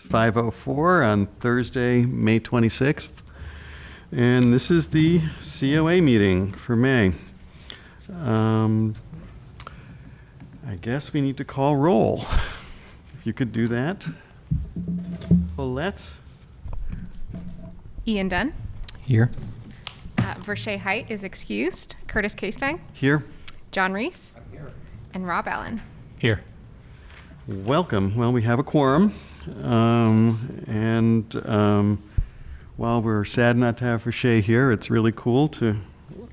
5:04 on Thursday, May 26th. And this is the COA meeting for May. I guess we need to call roll. If you could do that. Paulette? Ian Dunn. Here. Vershay Height is excused. Curtis Casefang. Here. John Rhys. I'm here. And Rob Allen. Here. Welcome. Well, we have a quorum. While we're sad not to have Vershay here, it's really cool to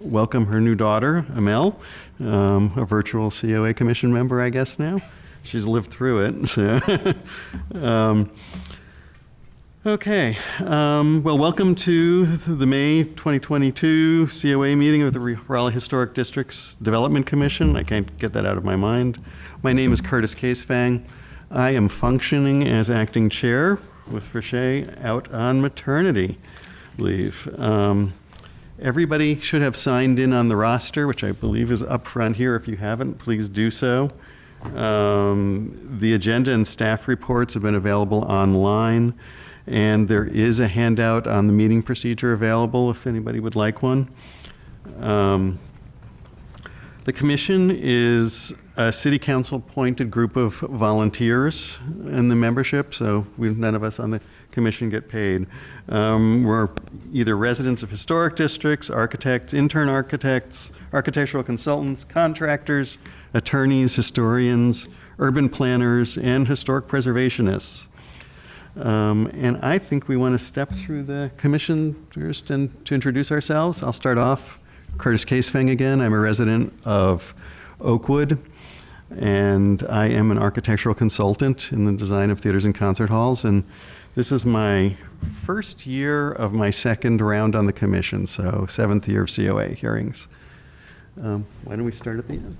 welcome her new daughter, Amel, a virtual COA commission member, I guess now. She's lived through it. So. Okay. Well, welcome to the May 2022 COA meeting of the Raleigh Historic Districts Development Commission. I can't get that out of my mind. My name is Curtis Casefang. I am functioning as acting chair with Vershay out on maternity leave. Everybody should have signed in on the roster, which I believe is up front here. If you haven't, please do so. The agenda and staff reports have been available online, and there is a handout on the meeting procedure available if anybody would like one. The commission is a city council appointed group of volunteers in the membership, so none of us on the commission get paid. We're either residents of historic districts, architects, intern architects, architectural consultants, contractors, attorneys, historians, urban planners, and historic preservationists. And I think we want to step through the commission first and to introduce ourselves. I'll start off. Curtis Casefang again. I'm a resident of Oakwood, and I am an architectural consultant in the design of theaters and concert halls. And this is my first year of my second round on the commission, so 7th year of COA hearings. Why don't we start at the end?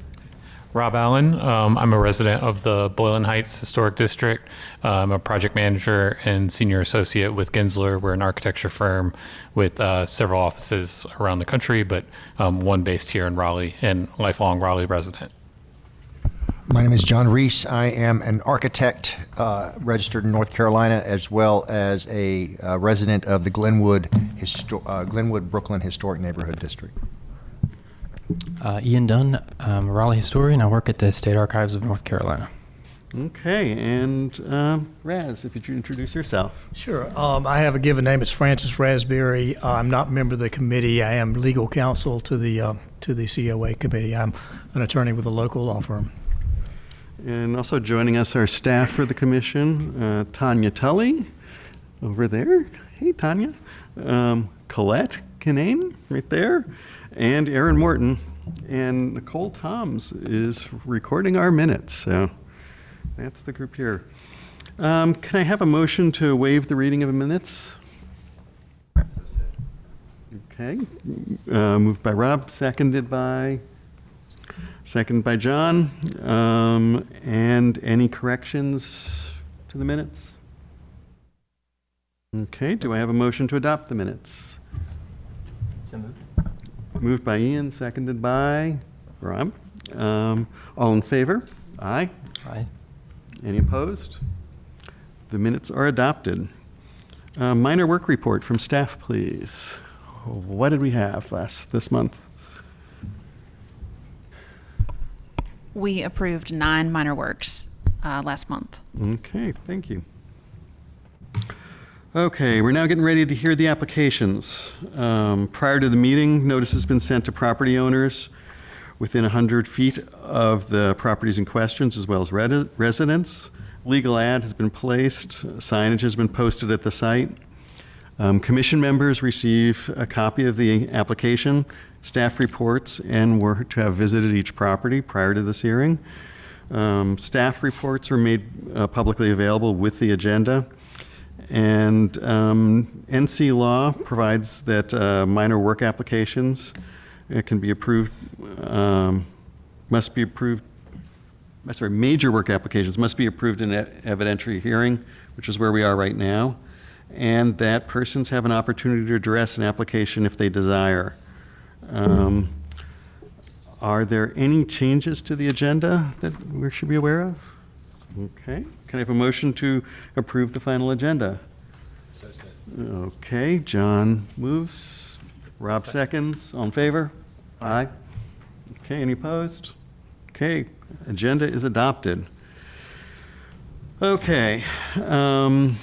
Rob Allen. I'm a resident of the Boylan Heights Historic District. I'm a project manager and senior associate with Gensler. We're an architecture firm with several offices around the country, but one based here in Raleigh, and lifelong Raleigh resident. My name is John Rhys. I am an architect registered in North Carolina, as well as a resident of the Glenwood Brooklyn Historic Neighborhood District. Ian Dunn. I'm a Raleigh historian. I work at the State Archives of North Carolina. Okay, and Raz, if you'd introduce yourself. Sure. I have a given name. It's Francis Raspberry. I'm not a member of the committee. I am legal counsel to the COA committee. I'm an attorney with a local law firm. And also joining us are staff for the commission, Tanya Tully, over there. Hey, Tanya. Colette Kinane, right there. And Aaron Morton. And Nicole Toms is recording our minutes. So that's the group here. Can I have a motion to waive the reading of the minutes? Okay. Moved by Rob, seconded by John. And any corrections to the minutes? Okay, do I have a motion to adopt the minutes? So moved. Moved by Ian, seconded by Rob. All in favor? Aye. Aye. Any opposed? The minutes are adopted. Minor work report from staff, please. What did we have this month? We approved 9 minor works last month. Okay, thank you. Okay, we're now getting ready to hear the applications. Prior to the meeting, notice has been sent to property owners within 100 feet of the properties in question, as well as residents. Legal ad has been placed, signage has been posted at the site. Commission members receive a copy of the application, staff reports, and were to have visited each property prior to this hearing. Staff reports were made publicly available with the agenda. And NC law provides that minor work applications can be approved, major work applications must be approved in an evidentiary hearing, which is where we are right now, and that persons have an opportunity to address an application if they desire. Are there any changes to the agenda that we should be aware of? Okay. Can I have a motion to approve the final agenda? So said. Okay, John moves. Rob seconds. All in favor? Aye. Okay, any opposed? Okay, agenda is adopted. Okay, do a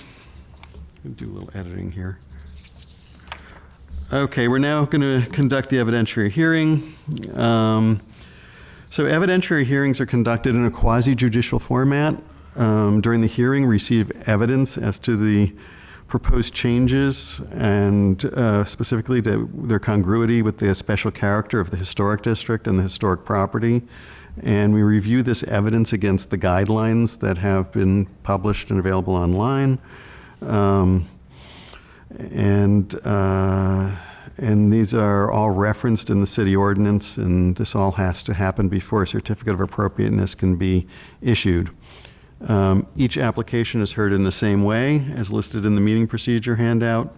little editing here. Okay, we're now going to conduct the evidentiary hearing. So evidentiary hearings are conducted in a quasi-judicial format. During the hearing, receive evidence as to the proposed changes and specifically their congruity with the special character of the historic district and the historic property. And we review this evidence against the guidelines that have been published and available online. And these are all referenced in the city ordinance, and this all has to happen before a certificate of appropriateness can be issued. Each application is heard in the same way as listed in the meeting procedure handout.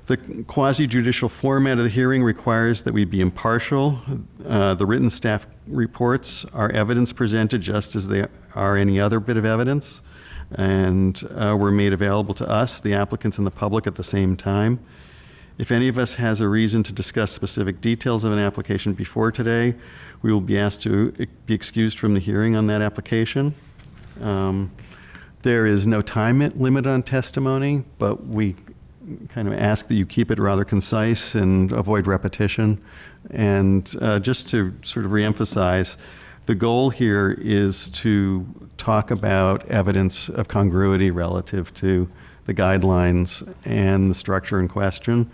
The quasi-judicial format of the hearing requires that we be impartial. The written staff reports are evidence presented just as they are any other bit of evidence, and were made available to us, the applicants, and the public at the same time. If any of us has a reason to discuss specific details of an application before today, we will be asked to be excused from the hearing on that application. There is no time limit on testimony, but we kind of ask that you keep it rather concise and avoid repetition. And just to sort of reemphasize, the goal here is to talk about evidence of congruity relative to the guidelines and the structure in question.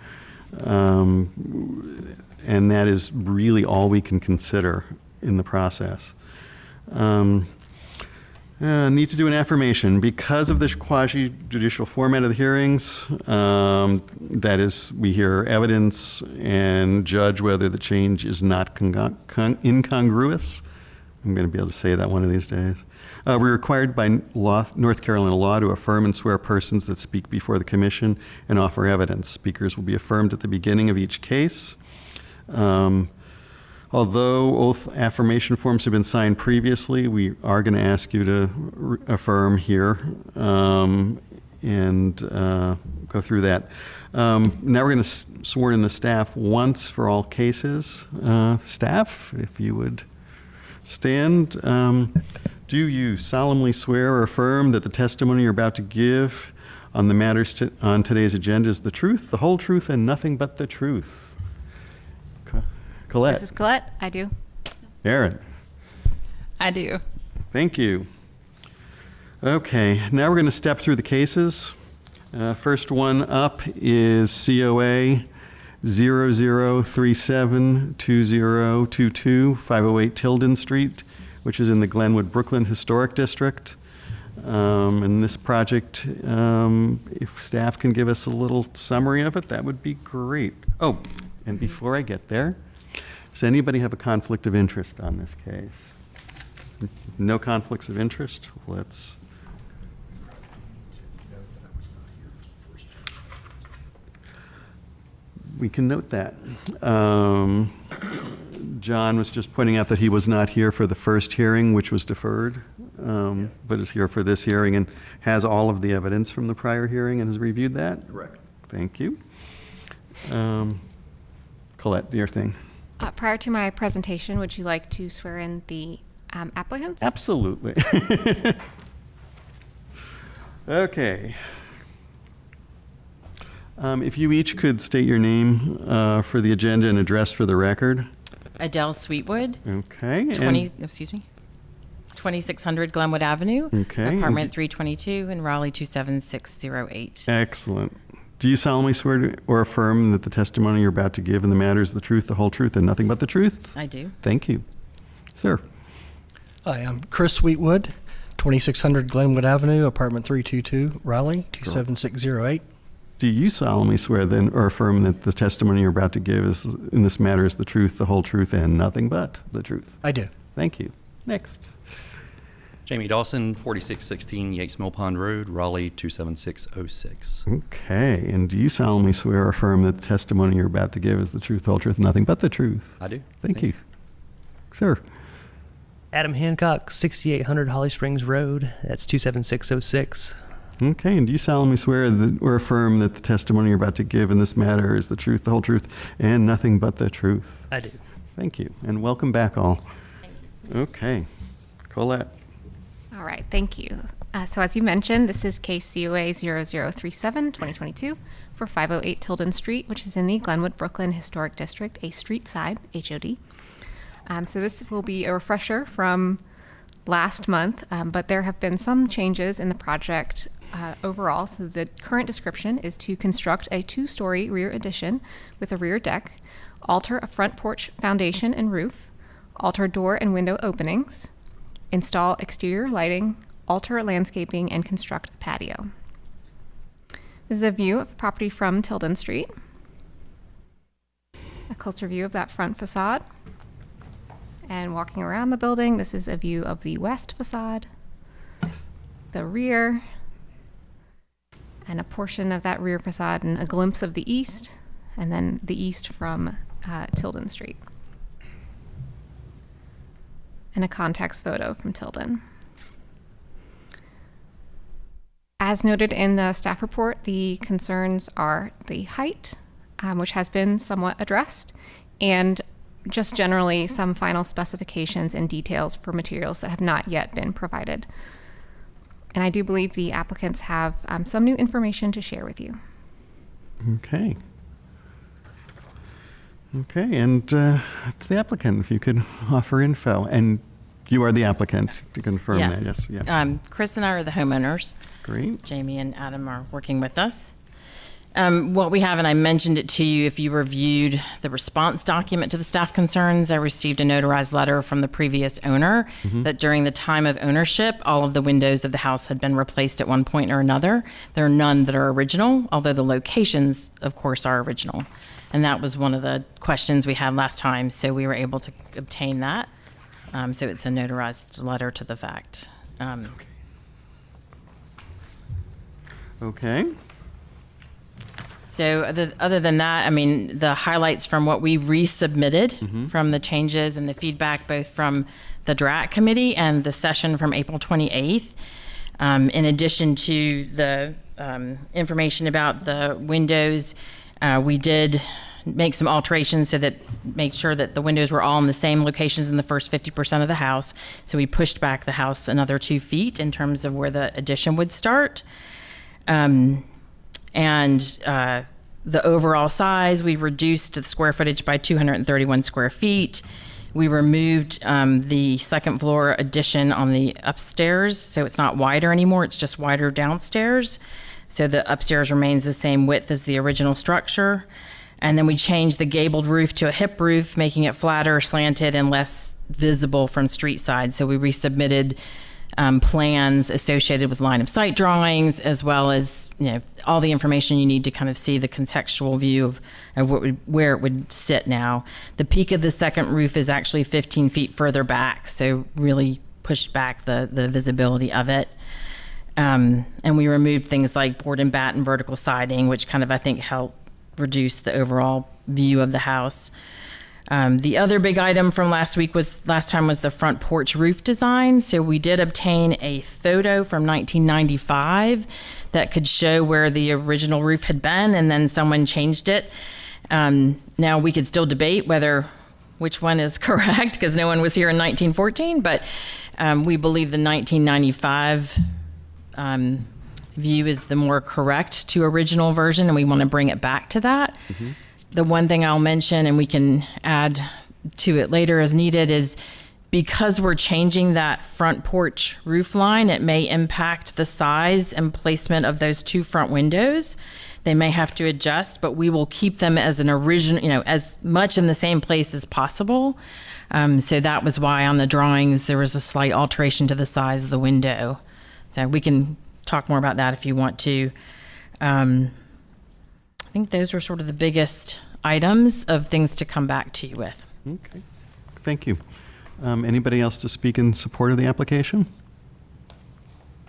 And that is really all we can consider in the process. Need to do an affirmation. Because of the quasi-judicial format of the hearings, that is, we hear evidence and judge whether the change is not incongruous. I'm going to be able to say that one of these days. We're required by law, North Carolina law, to affirm and swear persons that speak before the commission and offer evidence. Speakers will be affirmed at the beginning of each case. Although oath affirmation forms have been signed previously, we are going to ask you to affirm here and go through that. Now we're going to swear in the staff once for all cases. Staff, if you would stand. Do you solemnly swear or affirm that the testimony you're about to give on the matters on today's agenda is the truth, the whole truth, and nothing but the truth? Colette. This is Colette. I do. Aaron. I do. Thank you. Okay, now we're going to step through the cases. First one up is COA 00372022, 508 Tilden Street, which is in the Glenwood, Brooklyn Historic District. And this project, if staff can give us a little summary of it, that would be great. Oh, and before I get there, does anybody have a conflict of interest on this case? No conflicts of interest? Let's. We can note that. John was just pointing out that he was not here for the first hearing, which was deferred, but is here for this hearing and has all of the evidence from the prior hearing and has reviewed that? Correct. Thank you. Colette, your thing. Prior to my presentation, would you like to swear in the applicants? Absolutely. Okay. If you each could state your name for the agenda and address for the record. Adele Sweetwood. Okay. 2600 Glenwood Avenue. Okay. Apartment 322 in Raleigh 27608. Excellent. Do you solemnly swear or affirm that the testimony you're about to give in the matter is the truth, the whole truth, and nothing but the truth? I do. Thank you. Sir. Hi, I'm Chris Sweetwood, 2600 Glenwood Avenue, apartment 322, Raleigh, 27608. Do you solemnly swear then or affirm that the testimony you're about to give is in this matter is the truth, the whole truth, and nothing but the truth? I do. Thank you. Next. Jamie Dawson, 4616 Yates Mill Pond Road, Raleigh 27606. Okay. And do you solemnly swear or affirm that the testimony you're about to give is the truth, the whole truth, nothing but the truth? I do. Thank you. Sir. Adam Hancock, 6800 Holly Springs Road. That's 27606. Okay, and do you solemnly swear that, or affirm that the testimony you're about to give in this matter is the truth, the whole truth, and nothing but the truth? I do. Thank you, and welcome back all. Thank you. Okay, Colette. All right, thank you. So as you mentioned, this is case COA 0037, 2022 for 508 Tilden Street, which is in the Glenwood, Brooklyn Historic District, a street side, HOD. So this will be a refresher from last month, but there have been some changes in the project overall. So the current description is to construct a 2-story rear addition with a rear deck, alter a front porch foundation and roof, alter door and window openings, install exterior lighting, alter landscaping, and construct a patio. This is a view of the property from Tilden Street. A closer view of that front facade. And walking around the building, this is a view of the west facade, the rear, and a portion of that rear facade, and a glimpse of the east, and then the east from Tilden Street. And a context photo from Tilden. As noted in the staff report, the concerns are the height, which has been somewhat addressed, and just generally some final specifications and details for materials that have not yet been provided. And I do believe the applicants have some new information to share with you. Okay. Okay, and the applicant, if you could offer info. And you are the applicant, to confirm that, yes? Yeah. Chris and I are the homeowners. Great. Jamie and Adam are working with us. What we have, and I mentioned it to you, if you reviewed the response document to the staff concerns, I received a notarized letter from the previous owner that during the time of ownership, all of the windows of the house had been replaced at one point or another. There are none that are original, although the locations, of course, are original. And that was one of the questions we had last time, so we were able to obtain that. So it's a notarized letter to the fact. Okay. So other than that, I mean, the highlights from what we resubmitted from the changes and the feedback, both from the DRAC committee and the session from April 28th, in addition to the information about the windows, we did make some alterations so that make sure that the windows were all in the same locations in the first 50% of the house. So we pushed back the house another 2 feet in terms of where the addition would start. The overall size, we reduced the square footage by 231 square feet. We removed the second floor addition on the upstairs, so it's not wider anymore, it's just wider downstairs. So the upstairs remains the same width as the original structure. And then we changed the gabled roof to a hip roof, making it flatter, slanted, and less visible from street side. So we resubmitted plans associated with line of sight drawings, as well as, you know, all the information you need to kind of see the contextual view of where it would sit now. The peak of the second roof is actually 15 feet further back, so really pushed back the visibility of it. And we removed things like board and batten vertical siding, which kind of, I think, helped reduce the overall view of the house. The other big item from last time was the front porch roof design. So we did obtain a photo from 1995 that could show where the original roof had been, and then someone changed it. Now we could still debate which one is correct, because no one was here in 1914, but we believe the 1995 view is the more correct to original version, and we want to bring it back to that. The one thing I'll mention, and we can add to it later as needed, is because we're changing that front porch roof line, it may impact the size and placement of those two front windows. They may have to adjust, but we will keep them as an original, as much in the same place as possible. So that was why on the drawings there was a slight alteration to the size of the window. So we can talk more about that if you want to. I think those were sort of the biggest items of things to come back to you with. Okay, thank you. Anybody else to speak in support of the application?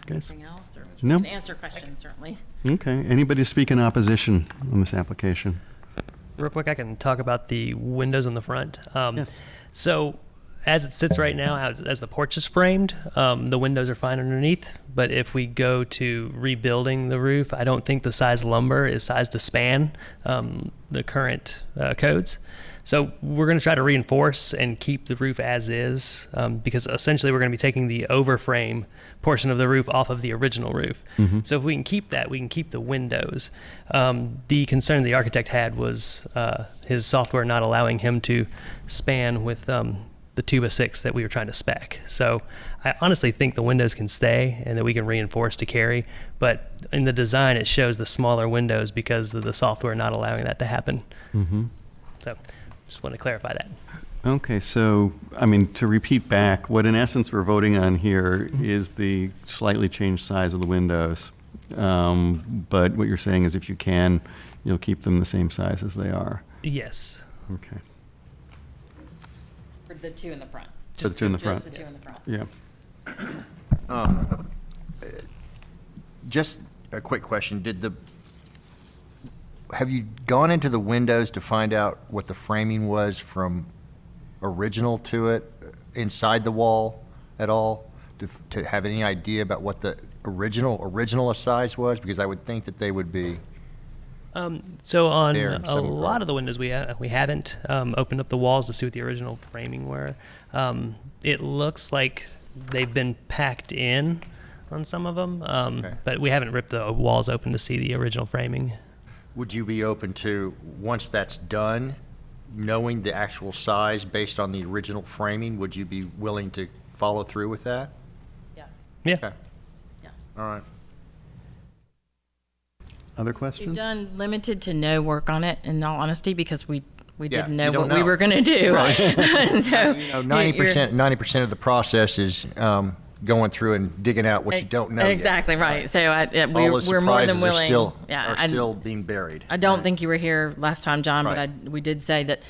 Guys? Anything else? Or No. You can answer questions, certainly. Okay, anybody speak in opposition on this application? Real quick, I can talk about the windows on the front. Yes. So as it sits right now, as the porch is framed, the windows are fine underneath. But if we go to rebuilding the roof, I don't think the size lumber is sized to span the current codes. So we're going to try to reinforce and keep the roof as is, because essentially we're going to be taking the overframe portion of the roof off of the original roof. So if we can keep that, we can keep the windows. The concern the architect had was his software not allowing him to span with the 2x6 that we were trying to spec. So I honestly think the windows can stay and that we can reinforce to carry. But in the design, it shows the smaller windows because of the software not allowing that to happen. So just want to clarify that. Okay, so, I mean, to repeat back, what in essence we're voting on here is the slightly changed size of the windows. But what you're saying is if you can, you'll keep them the same size as they are. Yes. Okay. For the two in the front. For the two in the front. Just the two in the front. Yeah. Just a quick question. Have you gone into the windows to find out what the framing was from original to it inside the wall at all? To have any idea about what the original size was? Because I would think that they would be. So on There in a some lot regard. of the windows, we haven't opened up the walls to see what the original framing were. It looks like they've been packed in on some of them, Okay. but we haven't ripped the walls open to see the original framing. Would you be open to, once that's done, knowing the actual size based on the original framing, would you be willing to follow through with that? Yes. Yeah. Okay. Yeah. All right. Other We've questions? done limited to no work on it, in all honesty, because we Yeah, didn't you know don't what we know. were going to do. Right. So, You know, 90% of the process is going through and digging out what you don't know yet. Exactly right. So All those we're more than surprises willing. are still being buried. I don't think you were here last time, John, Right. but we did say that,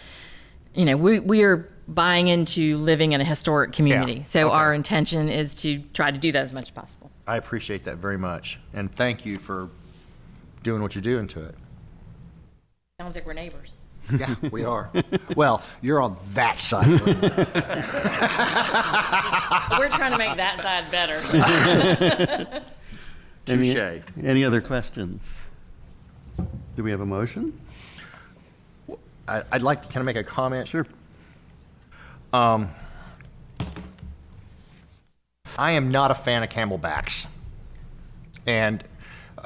you know, we are buying into living in a historic community. Yeah. So Okay. our intention is to try to do that as much as possible. I appreciate that very much, and thank you for doing what you're doing to it. Sounds like we're neighbors. Yeah, we are. Well, you're on that side. We're trying to make that side better. Touche. Any other questions? Do we have a motion? I'd like to kind of make a comment. Sure. I am not a fan of camelbacks, and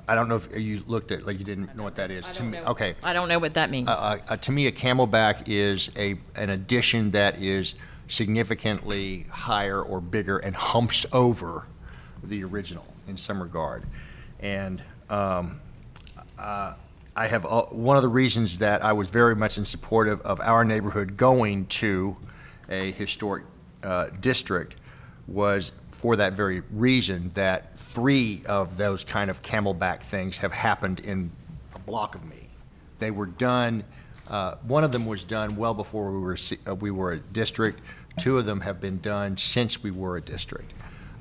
I don't know if you looked at, like, you didn't know what that is. I To don't me, know. okay. I don't know what that means. To me, a camelback is an addition that is significantly higher or bigger and humps over the original in some regard. And I have one of the reasons that I was very much in support of our neighborhood going to a historic district was for that very reason, that 3 of those kind of camelback things have happened in a block of me. They were done, one of them was done well before we were a district. 2 of them have been done since we were a district.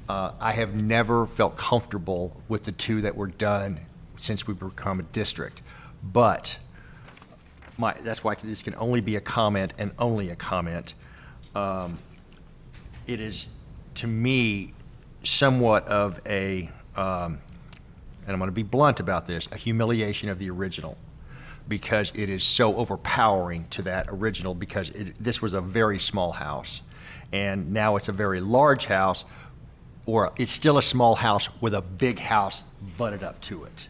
I have never felt comfortable with the 2 that were done since we've become a district. But that's why this can only be a comment and only a comment. It is, to me, somewhat of a, and I'm going to be blunt about this, a humiliation of the original, because it is so overpowering to that original, because this was a very small house, and now it's a very large house, or it's still a small house with a big house butted up to it.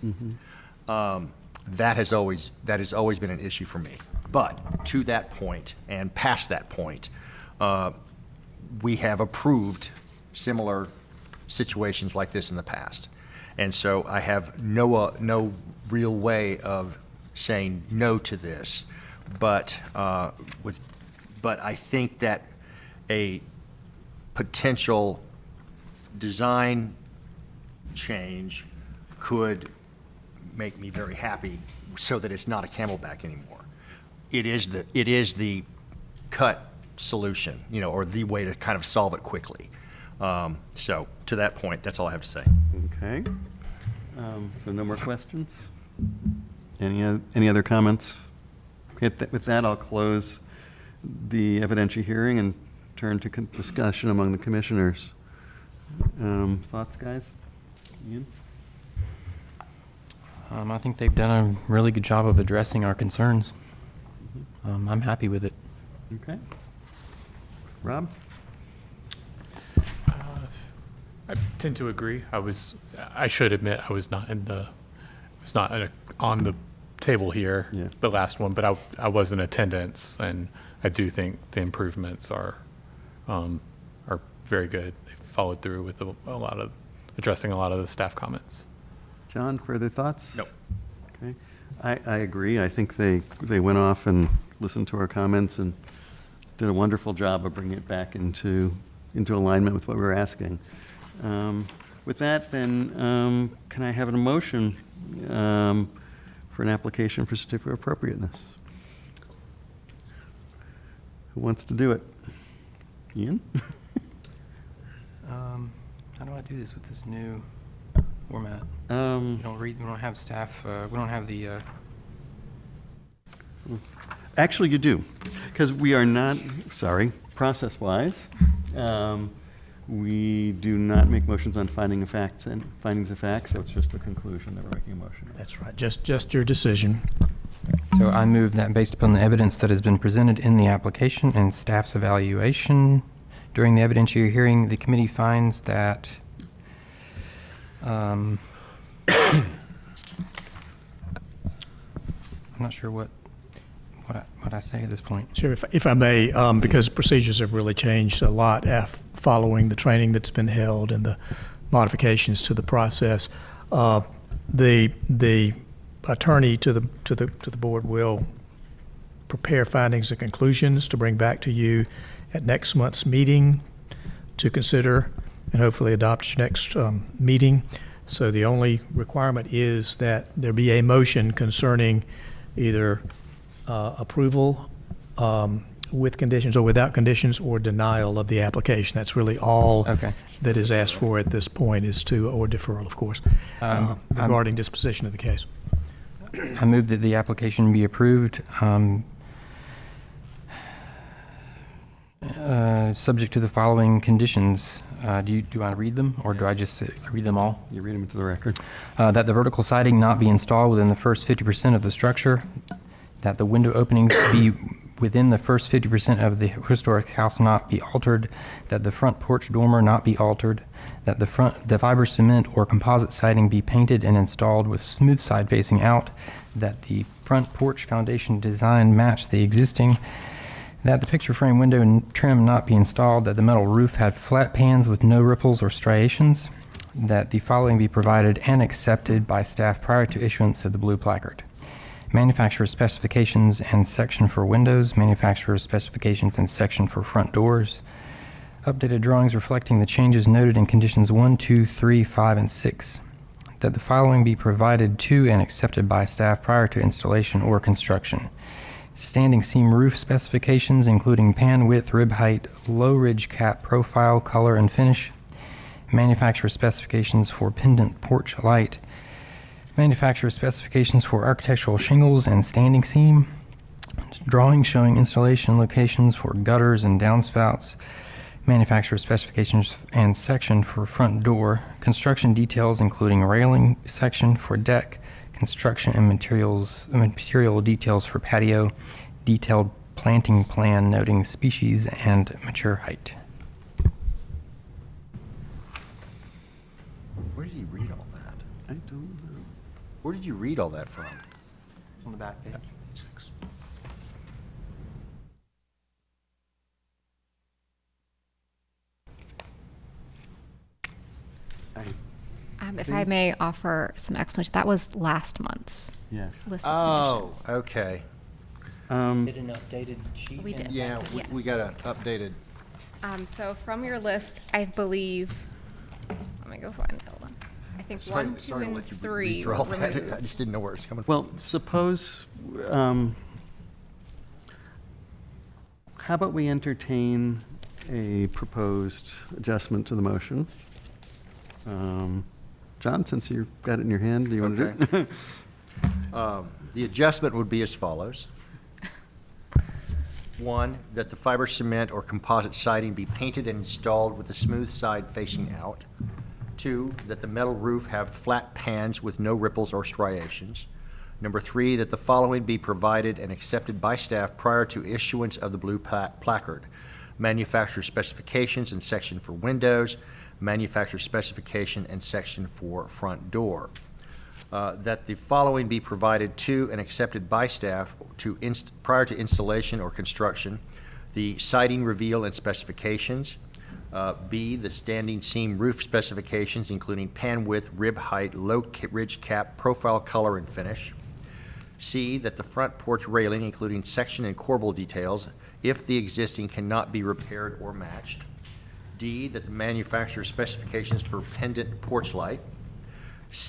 That has always been an issue for me. But to that point and past that point, we have approved similar situations like this in the past. And so I have no real way of saying no to this. But I think that a potential design change could make me very happy, so that it's not a camelback anymore. It is the cut solution, or the way to kind of solve it quickly. So to that point, that's all I have to say. Okay. So no more questions? Any other comments? With that, I'll close the evidentiary hearing and turn to discussion among the commissioners. Thoughts, guys? Ian? I think they've done a really good job of addressing our concerns. I'm happy with it. Okay. Rob? I tend to agree. I should admit I was not on the table here, Yeah. the last one, but I was in attendance, and I do think the improvements are very good. They followed through with addressing a lot of the staff comments. John, further thoughts? No. Okay. I agree. I think they went off and listened to our comments and did a wonderful job of bringing it back into alignment with what we were asking. With that, then, can I have a motion for an application for certificate of appropriateness? Who wants to do it? Ian? How do I do this with this new format? We don't have staff, we don't have the, Actually, you do, because we are not, process-wise, we do not make motions on findings of facts, so it's just the conclusion that we're making a motion on. That's right, just your decision. so I move that based upon the evidence that has been presented in the application and staff's evaluation during the evidentiary hearing, the committee finds that I'm not sure what I say at this point. Sure, if I may, because procedures have really changed a lot following the training that's been held and the modifications to the process. The attorney to the board will prepare findings and conclusions to bring back to you at next month's meeting to consider and hopefully adopt your next meeting. So the only requirement is that there be a motion concerning either approval with conditions or without conditions, or denial of the application. That's really all that is asked for at this point, or deferral, of course, regarding disposition of the case. I move that the application be approved, subject to the following conditions. Do I read them, or do I just read them all? You read them into the record. That the vertical siding not be installed within the first 50% of the structure, that the window openings be within the first 50% of the historic house not be altered, that the front porch dormer not be altered, that the fiber cement or composite siding be painted and installed with smooth side facing out, that the front porch foundation design match the existing, that the picture frame window and trim not be installed, that the metal roof had flat pans with no ripples or striations, that the following be provided and accepted by staff prior to issuance of the blue placard. Manufacturer specifications and section for windows, manufacturer specifications and section for front doors, updated drawings reflecting the changes noted in conditions 1, 2, 3, 5, and 6, that the following be provided to and accepted by staff prior to installation or construction. Standing seam roof specifications including pan width, rib height, low ridge cap profile, color, and finish, manufacturer specifications for pendant porch light, manufacturer specifications for architectural shingles and standing seam, drawings showing installation locations for gutters and downspouts, manufacturer specifications and section for front door, construction details including railing section for deck, construction and material details for patio, detailed planting plan noting species and mature height. Where did you read all that? I don't know. Where did you read all that from? On the back page. 6. If I may offer some explanation, that was last month's Yes. list of conditions. Okay. Did an updated sheet? We did. Yeah, Yes. we got an updated. So from your list, I believe, let me go find it. Hold on. I think 1, 2, and 3 were I removed. just didn't know where it's coming from. Well, suppose, how about we entertain a proposed adjustment to the motion? John, since you've got it in your hand, do you want to do it? The adjustment would be as follows. 1, that the fiber cement or composite siding be painted and installed with the smooth side facing out. 2, that the metal roof have flat pans with no ripples or striations. Number 3, that the following be provided and accepted by staff prior to issuance of the blue placard: manufacturer specifications and section for windows, manufacturer specification and section for front door. That the following be provided to and accepted by staff prior to installation or construction: the siding reveal and specifications. B, the standing seam roof specifications, including pan width, rib height, low ridge cap, profile color, and finish. C, that the front porch railing, including section and corbel details, if the existing cannot be repaired or matched. D, that the manufacturer's specifications for pendant porch light.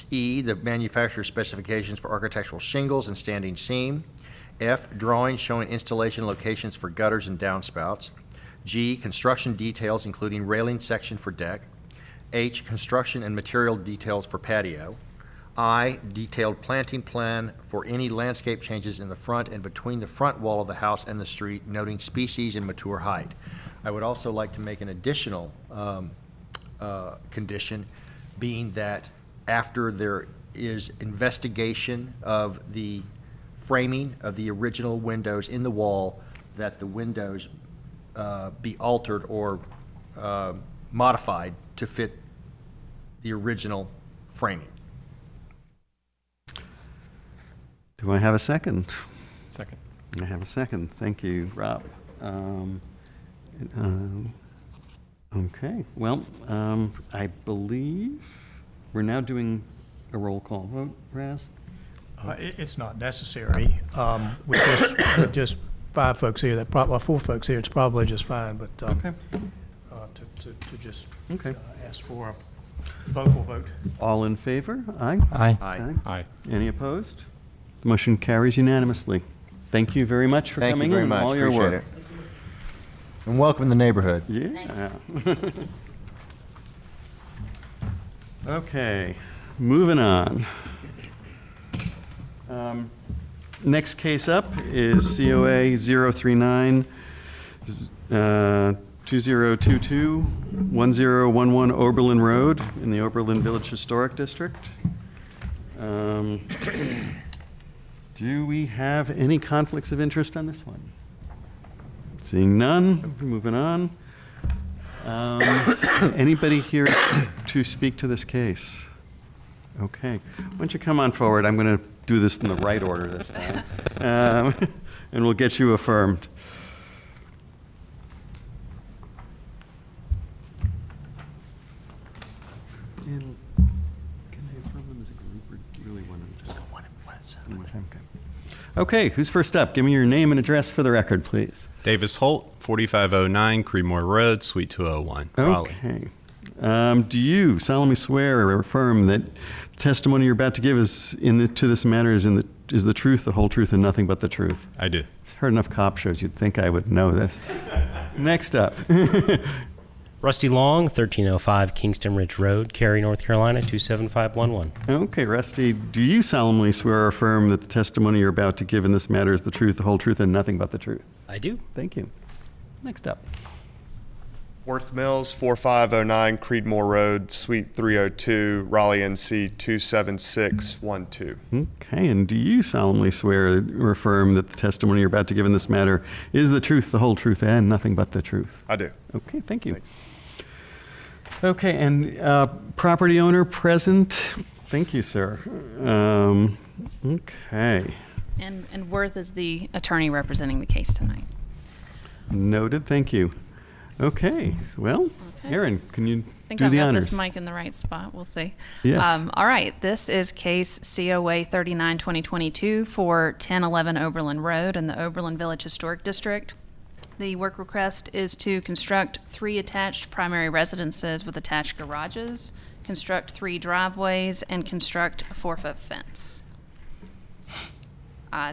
E, the manufacturer's specifications for architectural shingles and standing seam. F, drawings showing installation locations for gutters and downspouts. G, construction details including railing section for deck. H, construction and material details for patio. I, detailed planting plan for any landscape changes in the front and between the front wall of the house and the street, noting species and mature height. I would also like to make an additional condition, being that after there is investigation of the framing of the original windows in the wall, that the windows be altered or modified to fit the original framing. Do I have a second? Second. I have a second. Thank you, Rob. Okay, well, I believe we're now doing a roll call vote, Raz? It's not necessary. With just 5 folks here, that probably 4 folks here, it's probably just fine. But Okay. to just Okay. ask for a vocal vote. All in favor? Aye? Aye. Aye. Any opposed? The motion carries unanimously. Thank you very much for Thank coming you very in and much. all your Appreciate work. it. And welcome in the neighborhood. Yeah. Okay, moving on. Next case up is COA 039 2022 1011 Oberlin Road in the Oberlin Village Historic District. Do we have any conflicts of interest on this one? Seeing none, moving on. Anybody here to speak to this case? Okay, why don't you come on forward? I'm going to do this in the right order this time, and we'll get you affirmed. And can I affirm them as a group, or do you really want to just go one at a time? Okay, who's first up? Give me your name and address for the record, please. Davis Holt, 4509 Creedmoor Road, Suite 201, Raleigh. Okay. Do you solemnly swear or affirm that the testimony you're about to give to this matter is the truth, the whole truth, and nothing but the truth? I do. I've heard enough cop shows, you'd think I would know this. Next up. Rusty Long, 1305 Kingston Ridge Road, Cary, North Carolina, 27511. Okay, Rusty, do you solemnly swear or affirm that the testimony you're about to give in this matter is the truth, the whole truth, and nothing but the truth? I do. Thank you. Next up. Worth Mills, 4509 Creedmoor Road, Suite 302, Raleigh, NC 27612. Okay, and do you solemnly swear or affirm that the testimony you're about to give in this matter is the truth, the whole truth, and nothing but the truth? I do. Okay, thank you. Okay, and property owner present. Thank you, sir. Okay. And Worth is the attorney representing the case tonight. Noted, thank you. Okay, well, Okay. Aaron, can you I think do I've the got honors? this mic in the right spot. We'll see. Yes. All right. This is case COA 39-2022 for 1011 Oberlin Road in the Oberlin Village Historic District. The work request is to construct 3 attached primary residences with attached garages, construct 3 driveways, and construct a 4-foot fence.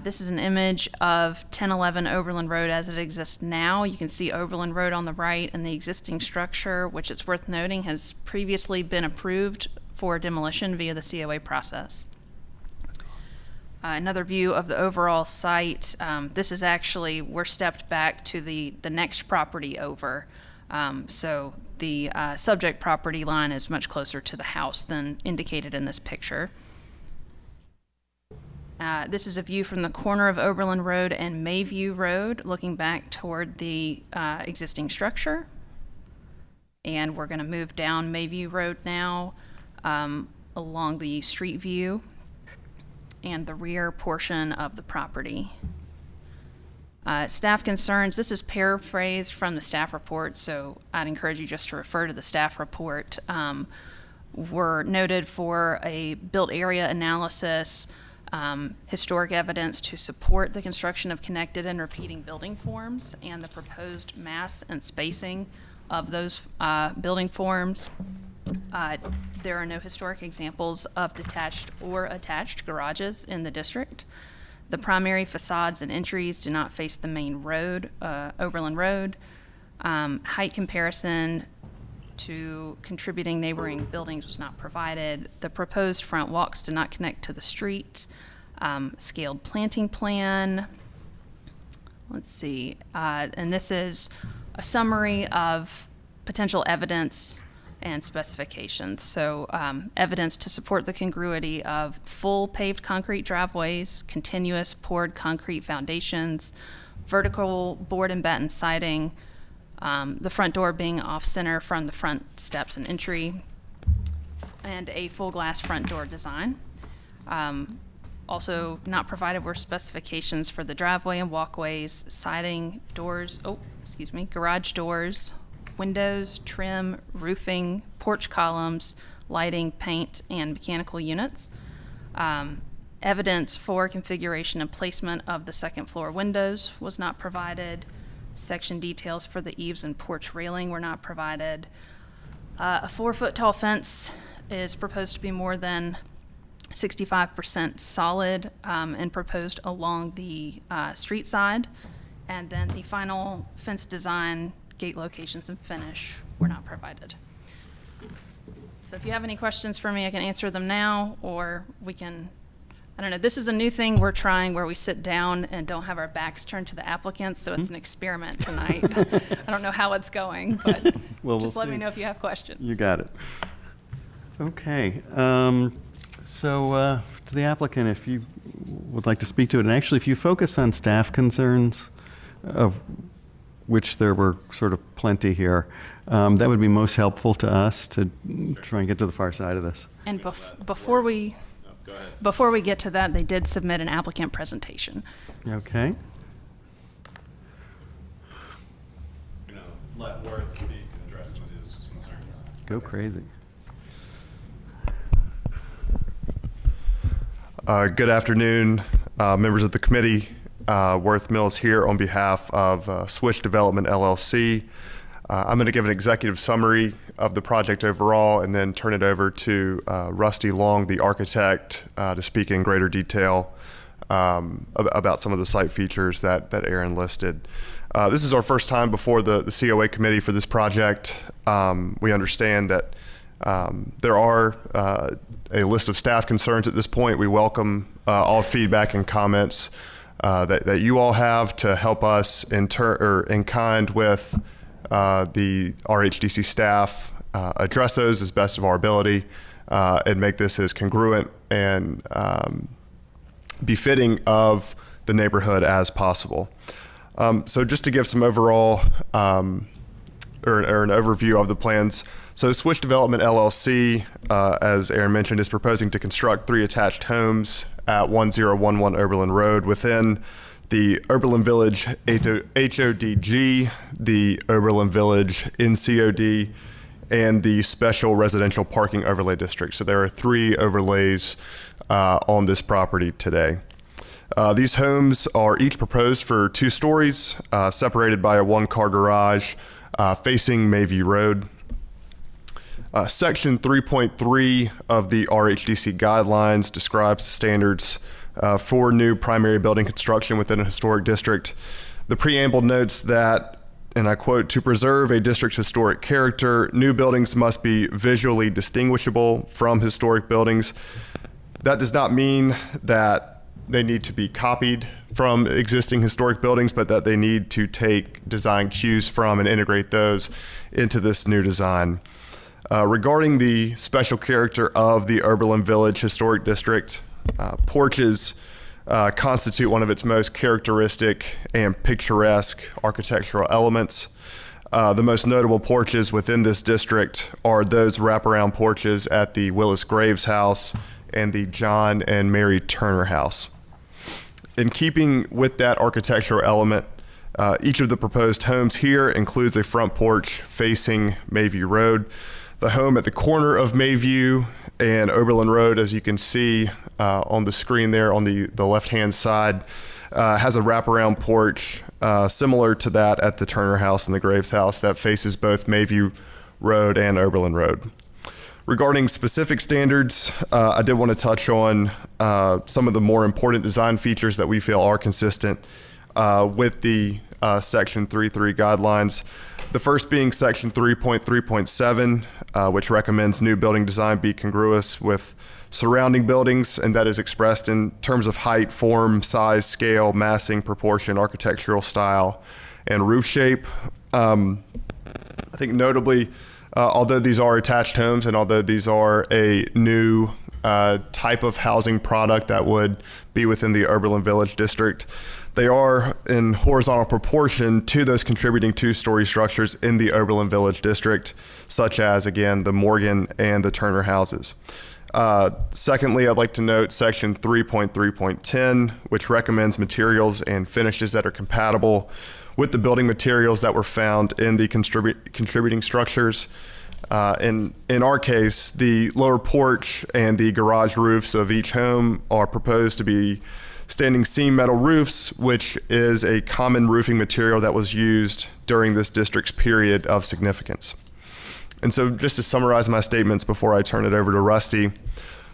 This is an image of 1011 Oberlin Road as it exists now. You can see Oberlin Road on the right, and the existing structure, which it's worth noting has previously been approved for demolition via the COA process. Another view of the overall site. This is actually, we're stepped back to the next property over. So the subject property line is much closer to the house than indicated in this picture. This is a view from the corner of Oberlin Road and Mayview Road, looking back toward the existing structure. And we're going to move down Mayview Road now along the street view and the rear portion of the property. Staff concerns, this is paraphrased from the staff report, so I'd encourage you just to refer to the staff report. Were noted for a built area analysis, historic evidence to support the construction of connected and repeating building forms, and the proposed mass and spacing of those building forms. There are no historic examples of detached or attached garages in the district. The primary facades and entries do not face the main road, Oberlin Road. Height comparison to contributing neighboring buildings was not provided. The proposed front walks do not connect to the street. Scaled planting plan. Let's see. And this is a summary of potential evidence and specifications. So evidence to support the congruity of full paved concrete driveways, continuous poured concrete foundations, vertical board and batten siding, the front door being off-center from the front steps and entry, and a full glass front door design. Also not provided were specifications for the driveway and walkways, siding, doors, garage doors, windows, trim, roofing, porch columns, lighting, paint, and mechanical units. Evidence for configuration and placement of the second floor windows was not provided. Section details for the eaves and porch railing were not provided. A 4-foot tall fence is proposed to be more than 65% solid and proposed along the street side. And then the final fence design, gate locations, and finish were not provided. So if you have any questions for me, I can answer them now, or we can, I don't know, this is a new thing we're trying where we sit down and don't have our backs turned to the applicants, so it's an experiment tonight. I don't know how it's going, but Well, just we'll let me see. know if you have questions. You got it. Okay. So to the applicant, if you would like to speak to it, and actually if you focus on staff concerns, of which there were sort of plenty here, that would be most helpful to us to try and get to the far side of this. And before we get to that, they did submit an applicant presentation. Okay. Let Worth speak and address his concerns. Go crazy. Good afternoon, members of the committee. Worth Mills here on behalf of Switch Development LLC. I'm going to give an executive summary of the project overall and then turn it over to Rusty Long, the architect, to speak in greater detail about some of the site features that Aaron listed. This is our first time before the COA committee for this project. We understand that there are a list of staff concerns at this point. We welcome all feedback and comments that you all have to help us in kind with the RHDC staff address those as best of our ability and make this as congruent and befitting of the neighborhood as possible. So just to give some overall or an overview of the plans. So Switch Development LLC, as Aaron mentioned, is proposing to construct 3 attached homes at 1011 Oberlin Road within the Oberlin Village HODG, the Oberlin Village NCOD, and the Special Residential Parking Overlay District. So there are 3 overlays on this property today. These homes are each proposed for 2 stories, separated by a 1-car garage facing Mayview Road. Section 3.3 of the RHDC guidelines describes standards for new primary building construction within a historic district. The preamble notes that, and I quote, "To preserve a district's historic character, new buildings must be visually distinguishable from historic buildings." That does not mean that they need to be copied from existing historic buildings, but that they need to take design cues from and integrate those into this new design. Regarding the special character of the Oberlin Village Historic District, porches constitute one of its most characteristic and picturesque architectural elements. The most notable porches within this district are those wraparound porches at the Willis Graves House and the John and Mary Turner House. In keeping with that architectural element, each of the proposed homes here includes a front porch facing Mayview Road. The home at the corner of Mayview and Oberlin Road, as you can see on the screen there on the left-hand side, has a wraparound porch similar to that at the Turner House and the Graves House that faces both Mayview Road and Oberlin Road. Regarding specific standards, I did want to touch on some of the more important design features that we feel are consistent with the Section 3.3 guidelines. The first being Section 3.3.7, which recommends new building design be congruous with surrounding buildings, and that is expressed in terms of height, form, size, scale, massing, proportion, architectural style, and roof shape. I think notably, although these are attached homes and although these are a new type of housing product that would be within the Oberlin Village District, they are in horizontal proportion to those contributing two-story structures in the Oberlin Village District, such as, again, the Morgan and the Turner houses. Secondly, I'd like to note Section 3.3.10, which recommends materials and finishes that are compatible with the building materials that were found in the contributing structures. In our case, the lower porch and the garage roofs of each home are proposed to be standing seam metal roofs, which is a common roofing material that was used during this district's period of significance. And so just to summarize my statements before I turn it over to Rusty,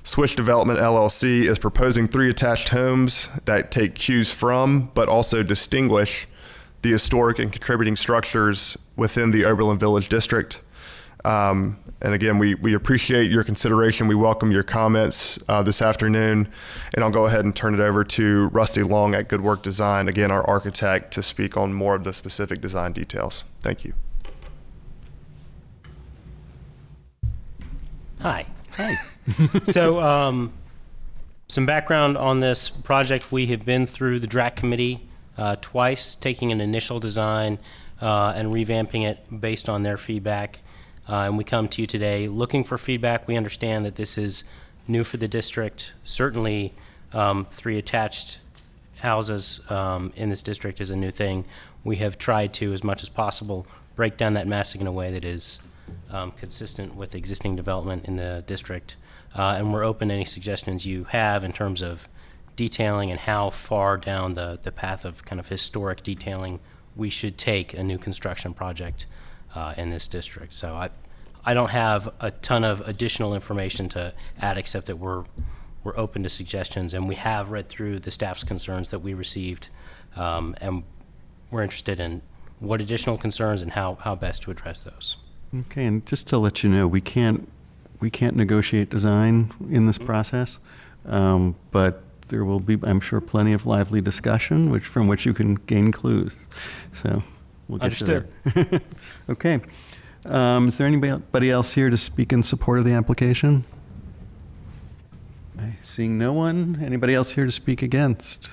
Switch Development LLC is proposing 3 attached homes that take cues from, but also distinguish the historic and contributing structures within the Oberlin Village District. And again, we appreciate your consideration. We welcome your comments this afternoon. And I'll go ahead and turn it over to Rusty Long at Good Work Design, again, our architect, to speak on more of the specific design details. Thank you. Hi. So some background on this project. We have been through the DRAC committee twice, taking an initial design and revamping it based on their feedback. And we come to you today looking for feedback. We understand that this is new for the district. Certainly 3 attached houses in this district is a new thing. We have tried to, as much as possible, break down that massing in a way that is consistent with existing development in the district. And we're open to any suggestions you have in terms of detailing and how far down the path of kind of historic detailing we should take a new construction project in this district. So I don't have a ton of additional information to add, except that we're open to suggestions, and we have read through the staff's concerns that we received, and we're interested in what additional concerns and how best to address those. Okay, and just to let you know, we can't negotiate design in this process, but there will be, I'm sure, plenty of lively discussion, from which you can gain clues. So we'll get to there. Okay. Is there anybody else here to speak in support of the application? Seeing no one. Anybody else here to speak against?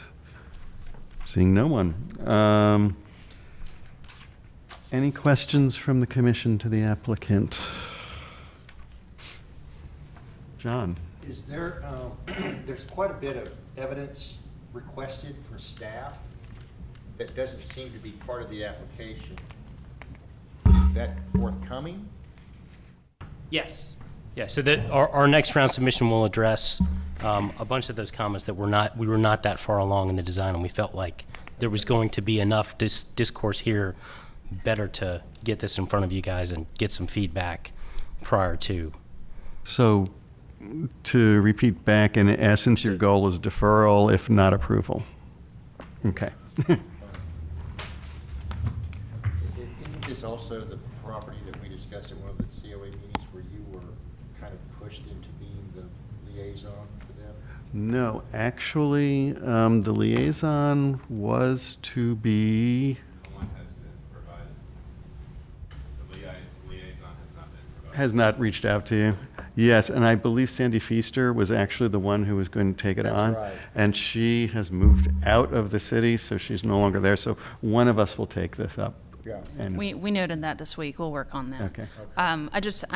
Seeing no one. Any questions from the commission to the applicant? John. Is there, there's quite a bit of evidence requested for staff that doesn't seem to be part of the application. Is that forthcoming? Yes. Yeah, so that our next round submission will address a bunch of those comments that we were not that far along in the design, and we felt like there was going to be enough discourse here, better to get this in front of you guys and get some feedback prior to. So to repeat back, in essence, your goal is deferral, if not approval. Okay. Isn't this also the property that we discussed at one of the COA meetings where you were kind of pushed into being the liaison for them? No, actually, the liaison was to be, One has been provided. The liaison has not been provided. has not reached out to you. Yes, and I believe Sandy Feaster was actually the one who was going to take it on. right. And she has moved out of the city, so she's no longer there. So one of us will take this up. Yeah. And We noted that this week. We'll work on that. Okay. I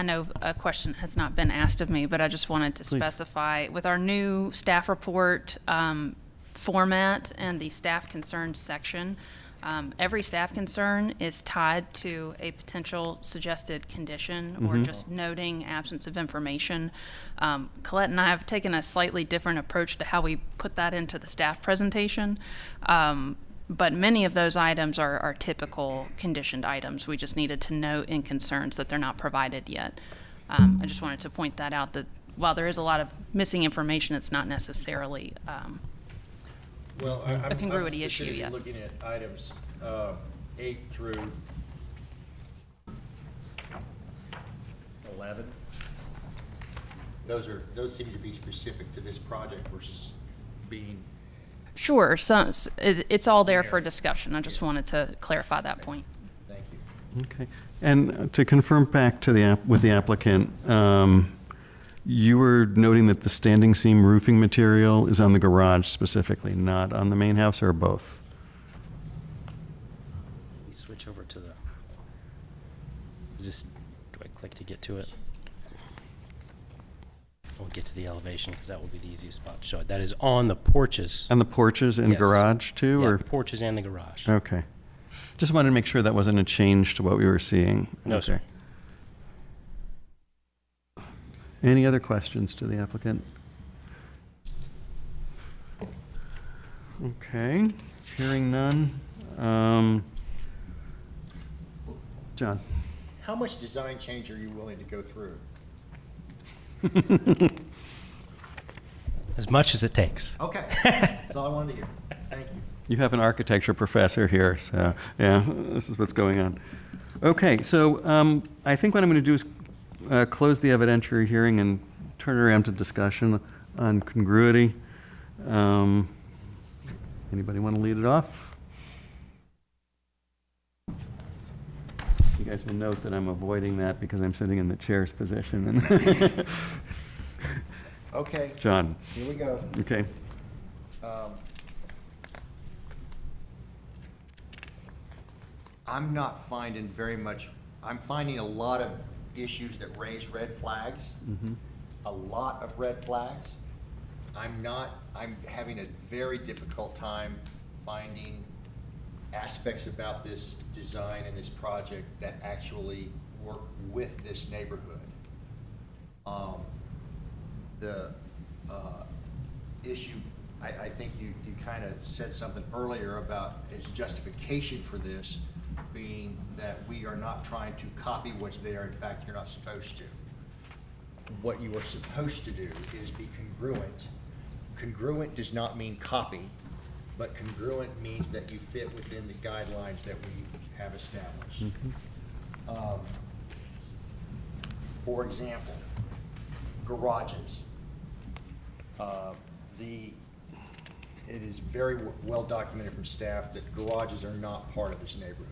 know a question has not been asked of me, but I just wanted to specify, with our new staff report format and the staff concerns section, every staff concern is tied to a potential suggested condition or just noting absence of information. Colette and I have taken a slightly different approach to how we put that into the staff presentation. But many of those items are typical conditioned items. We just needed to note in concerns that they're not provided yet. I just wanted to point that out, that while there is a lot of missing information, it's not necessarily Well, a congruity issue yet. Looking at items 8 through 11. Those seem to be specific to this project versus being. Sure, so it's all there for discussion. I just wanted to clarify that point. Thank you. Okay. And to confirm back to with the applicant, you were noting that the standing seam roofing material is on the garage specifically, not on the main house, or both? We switch over to the, do I click to get to it? We'll get to the elevation because that will be the easiest spot to show it. That is on the porches. On the porches and Yes. garage too, Yeah, or? the porches and the garage. Okay. Just wanted to make sure that wasn't a change to what we were seeing. No, sir. Any other questions to the applicant? Okay, hearing none. John? How much design change are you willing to go through? As much as it takes. Okay, that's all I wanted to hear. Thank you. You have an architecture professor here, so yeah, this is what's going on. Okay, so I think what I'm going to do is close the evidentiary hearing and turn it around to discussion on congruity. Anybody want to lead it off? You guys will note that I'm avoiding that because I'm sitting in the chair's position. Okay. John. Here we go. Okay. I'm not finding very much, I'm finding a lot of issues that raise red flags, a lot of red flags. I'm having a very difficult time finding aspects about this design and this project that actually work with this neighborhood. The issue, I think you kind of said something earlier about its justification for this being that we are not trying to copy what's there. In fact, you're not supposed to. What you are supposed to do is be congruent. Congruent does not mean copy, but congruent means that you fit within the guidelines that we have established. For example, garages. It is very well documented from staff that garages are not part of this neighborhood.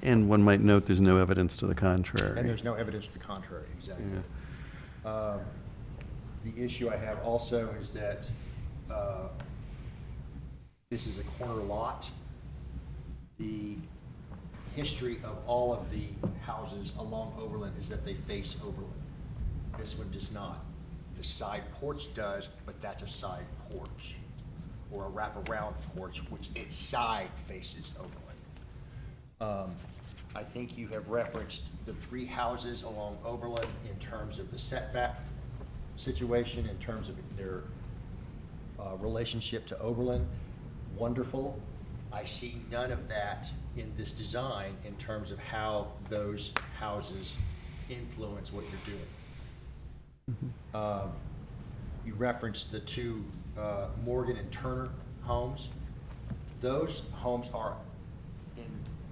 And one might note there's no evidence to the contrary. And there's no evidence to the contrary, exactly. Yeah. The issue I have also is that this is a corner lot. The history of all of the houses along Overland is that they face Overland. This one does not. The side porch does, but that's a side porch or a wraparound porch, which its side faces Overland. I think you have referenced the 3 houses along Overland in terms of the setback situation, in terms of their relationship to Overland. Wonderful. I see none of that in this design in terms of how those houses influence what you're doing. You referenced the 2 Morgan and Turner homes. Those homes are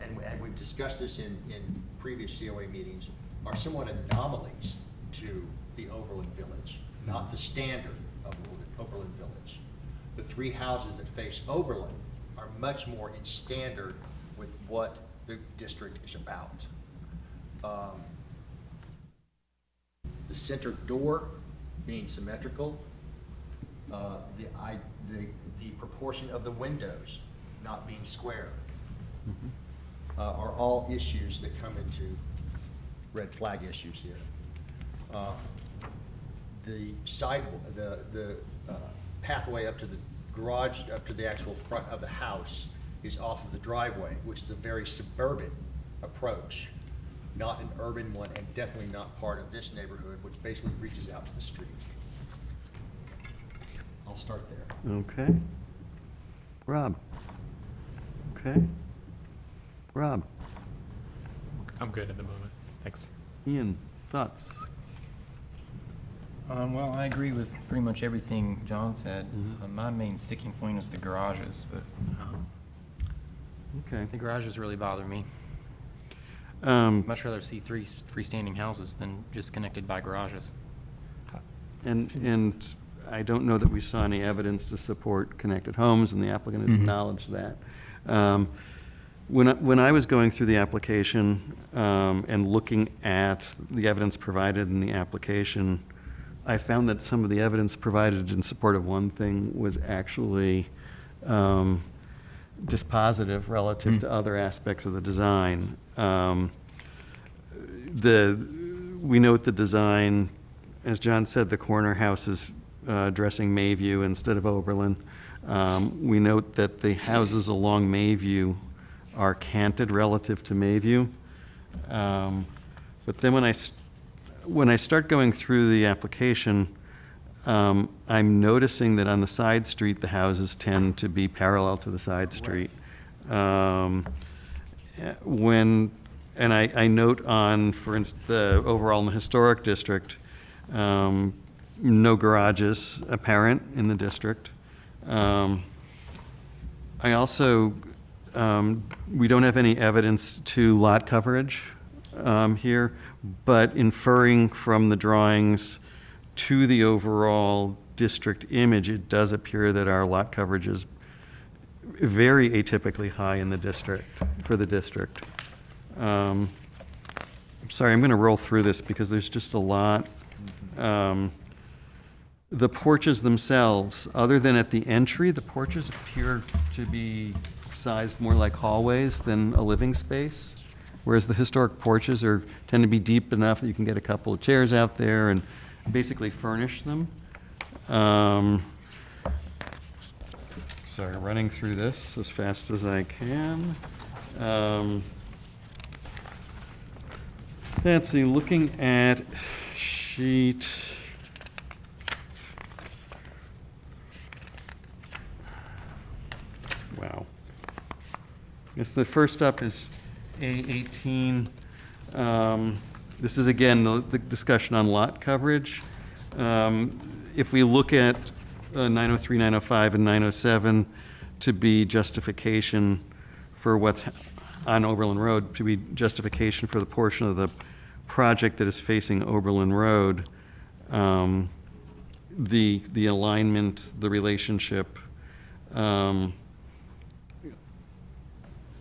and we've discussed this in previous COA meetings, are somewhat anomalies to the Overland Village, not the standard. Oberlin Village. The three houses that face Oberlin are much more in standard with what the district is about. The center door being symmetrical, the proportion of the windows not being square, are all issues that come into red flag issues here. The pathway up to the garage, up to the actual front of the house, is off of the driveway, which is a very suburban approach, not an urban one, and definitely not part of this neighborhood, which basically reaches out to the street. I'll start there. Okay. Rob? Okay. Rob? I'm good at the moment. Thanks. Ian, thoughts? Well, I agree with pretty much everything John said. My main sticking point is the garages, but Okay. the garages really bother me. Much rather see three freestanding houses than just connected by garages. And I don't know that we saw any evidence to support connected homes, and the applicant has acknowledged that. When I was going through the application and looking at the evidence provided in the application, I found that some of the evidence provided in support of one thing was actually dispositive relative to other aspects of the design. We note the design, as John said, the corner house is addressing Mayview instead of Oberlin. We note that the houses along Mayview are canted relative to Mayview. But then when I start going through the application, I'm noticing that on the side street, the houses tend to be parallel to the side street. And I note on, for instance, the overall in the historic district, no garages apparent in the district. I also, we don't have any evidence to lot coverage here, but inferring from the drawings to the overall district image, it does appear that our lot coverage is very atypically high in the district, for the district. I'm sorry, I'm going to roll through this because there's just a lot. The porches themselves, other than at the entry, the porches appear to be sized more like hallways than a living space, whereas the historic porches tend to be deep enough that you can get a couple of chairs out there and basically furnish them. Sorry, running through this as fast as I can. Let's see, looking at sheet. Wow. I guess the first up is A18. This is again the discussion on lot coverage. If we look at 903, 905, and 907 to be justification for what's on Oberlin Road, to be justification for the portion of the project that is facing Oberlin Road, the alignment, the relationship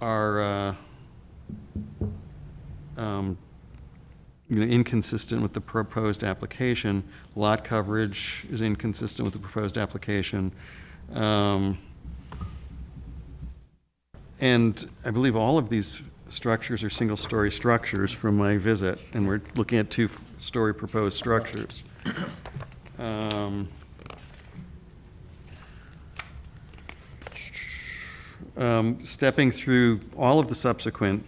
are inconsistent with the proposed application. Lot coverage is inconsistent with the proposed application. And I believe all of these structures are single-story structures from my visit, and we're looking at two-story proposed structures. Stepping through all of the subsequent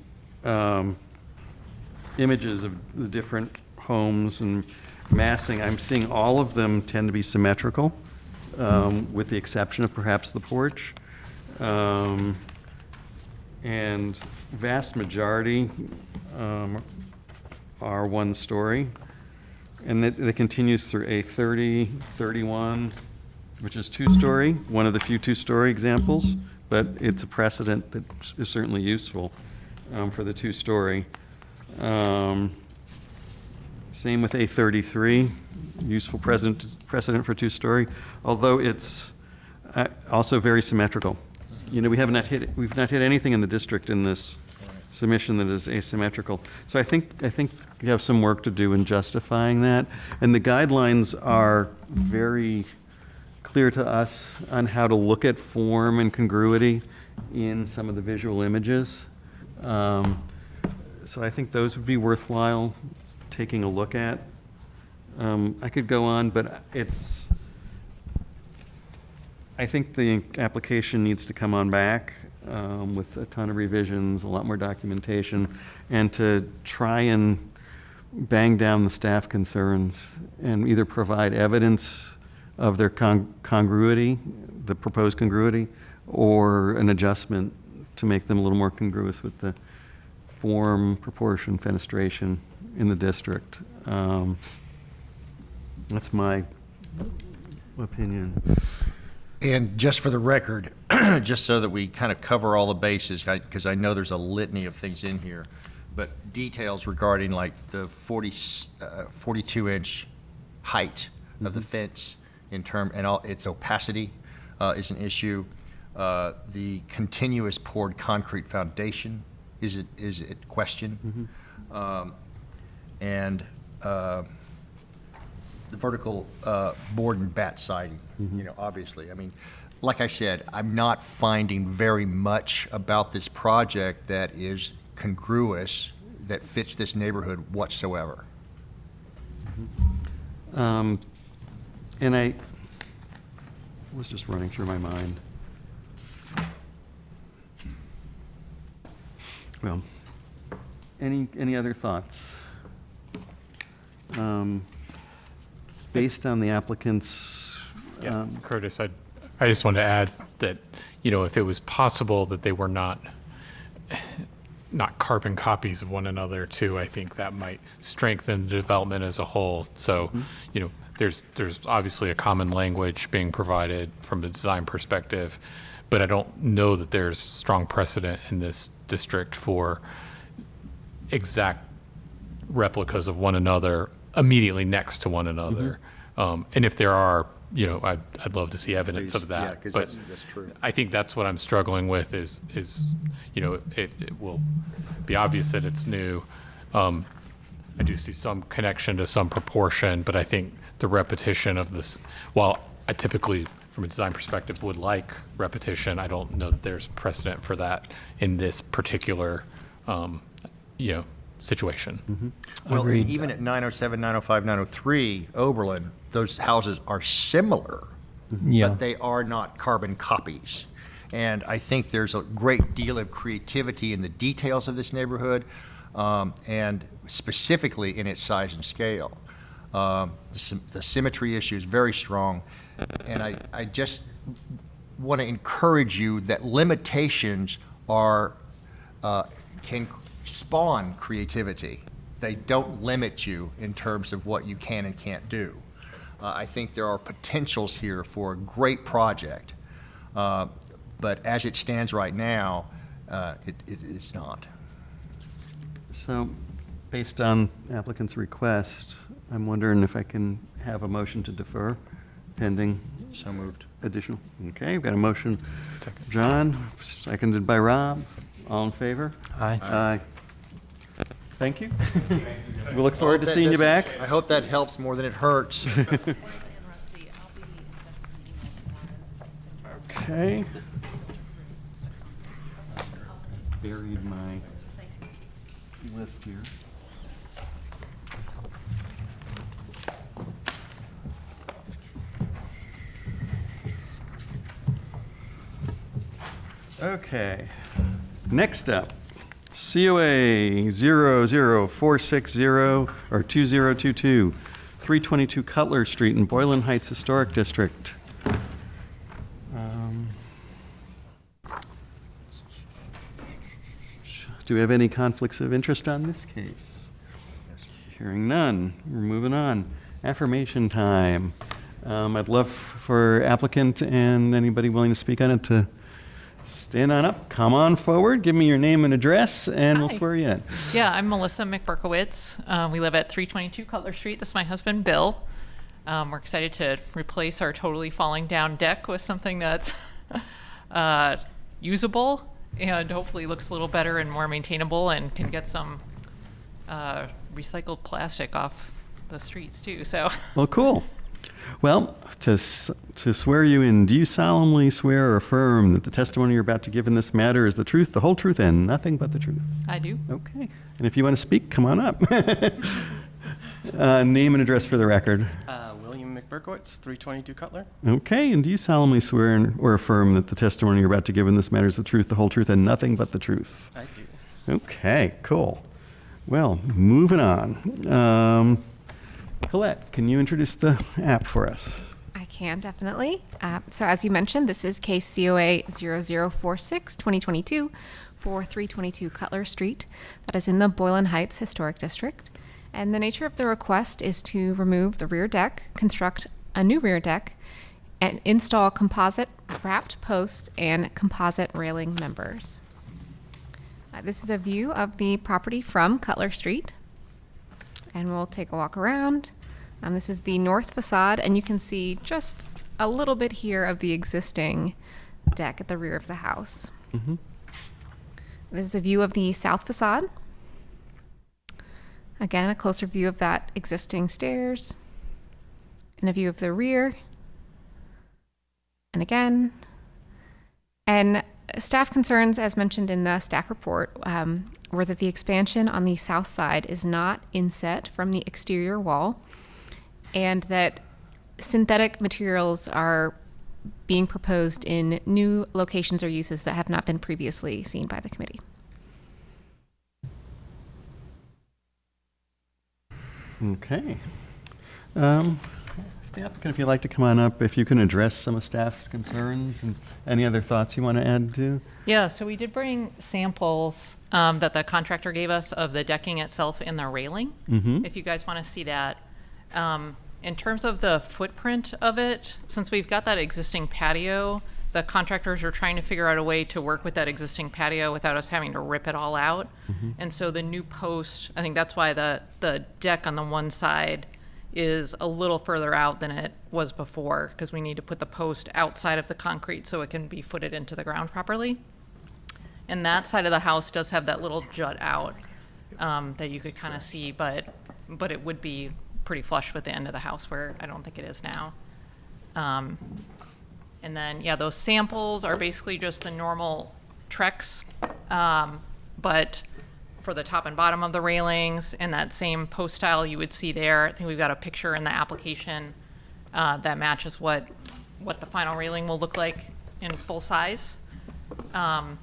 images of the different homes and massing, I'm seeing all of them tend to be symmetrical, with the exception of perhaps the porch. And vast majority are one story. And that continues through A30, 31, which is two-story, one of the few two-story examples, but it's a precedent that is certainly useful for the two-story. Same with A33, useful precedent for two-story, although it's also very symmetrical. You know, we've not hit anything in the district in this submission that is asymmetrical. So I think you have some work to do in justifying that. And the guidelines are very clear to us on how to look at form and congruity in some of the visual images. So I think those would be worthwhile taking a look at. I could go on, but I think the application needs to come on back with a ton of revisions, a lot more documentation, and to try and bang down the staff concerns and either provide evidence of their congruity, the proposed congruity, or an adjustment to make them a little more congruous with the form, proportion, fenestration in the district. That's my opinion. And just for the record, just so that we kind of cover all the bases, because I know there's a litany of things in here, but details regarding like the 42-inch height of the fence in term, and its opacity is an issue. The continuous poured concrete foundation is a question. And the vertical board and bat siding, you know, obviously. I mean, like I said, I'm not finding very much about this project that is congruous, that fits this neighborhood whatsoever. And I was just running through my mind. Well, any other thoughts? Based on the applicant's, Curtis, I just wanted to add that, you know, if it was possible that they were not carbon copies of one another too, I think that might strengthen the development as a whole. So, you know, there's obviously a common language being provided from a design perspective, but I don't know that there's strong precedent in this district for exact replicas of one another immediately next to one another. And if there are, you know, I'd love to see evidence of that. Yeah, 'cause but that's true. I think that's what I'm struggling with is you know, it will be obvious that it's new. I do see some connection to some proportion, but I think the repetition of this, while I typically, from a design perspective, would like repetition, I don't know that there's precedent for that in this particular, you know, situation. Well, Agreed. even at 907, 905, 903 Oberlin, those houses are similar, Yeah. but they are not carbon copies. And I think there's a great deal of creativity in the details of this neighborhood, and specifically in its size and scale. The symmetry issue is very strong, and I just want to encourage you that limitations can spawn creativity. They don't limit you in terms of what you can and can't do. I think there are potentials here for a great project, but as it stands right now, it's not. So, based on applicant's request, I'm wondering if I can have a motion to defer pending So moved. additional. Okay, we've got a motion. John, seconded by Rob. All in favor? Aye. Aye. Thank you. We look forward to seeing you back. I hope that helps more than it hurts. Okay. Buried my list here. Okay. Next up, COA 00460 or 2022, 322 Cutler Street in Boylan Heights Historic District. Do we have any conflicts of interest on this case? Hearing none, we're moving on. Affirmation time. I'd love for applicant and anybody willing to speak on it to stand on up, come on forward, give me your name and address, and we'll Hi. swear you in. Yeah, I'm Melissa McBerkowitz. We live at 322 Cutler Street. This is my husband, Bill. We're excited to replace our totally falling down deck with something that's usable and hopefully looks a little better and more maintainable and can get some recycled plastic off the streets too. So, Well, cool. Well, to swear you in, do you solemnly swear or affirm that the testimony you're about to give in this matter is the truth, the whole truth, and nothing but the truth? I do. Okay. And if you want to speak, come on up. Name and address for the record. William McBerkowitz, 322 Cutler. Okay. And do you solemnly swear or affirm that the testimony you're about to give in this matter is the truth, the whole truth, and nothing but the truth? I do. Okay. Cool. Well, moving on. Colette, can you introduce the app for us? I can, definitely. So as you mentioned, this is case COA 0046-2022 for 322 Cutler Street. That is in the Boylan Heights Historic District. And the nature of the request is to remove the rear deck, construct a new rear deck, and install composite wrapped posts and composite railing members. This is a view of the property from Cutler Street. And we'll take a walk around. This is the north facade, and you can see just a little bit here of the existing deck at the rear of the house. Mm-hmm. This is a view of the south facade. Again, a closer view of that existing stairs, and a view of the rear. And again. And staff concerns, as mentioned in the staff report, were that the expansion on the south side is not inset from the exterior wall, and that synthetic materials are being proposed in new locations or uses that have not been previously seen by the committee. Okay. The applicant, if you'd like to come on up, if you can address some of staff's concerns and any other thoughts you want to add to. Yeah, so we did bring samples that the contractor gave us of the decking itself and the railing, if you guys want to see that. In terms of the footprint of it, since we've got that existing patio, the contractors are trying to figure out a way to work with that existing patio without us having to rip it all out. And so the new post, I think that's why the deck on the one side is a little further out than it was before, because we need to put the post outside of the concrete so it can be footed into the ground properly. And that side of the house does have that little jut out that you could kind of see, but it would be pretty flush with the end of the house, where I don't think it is now. And then, yeah, those samples are basically just the normal Trex, but for the top and bottom of the railings, and that same post style you would see there. I think we've got a picture in the application that matches what the final railing will look like in full size. And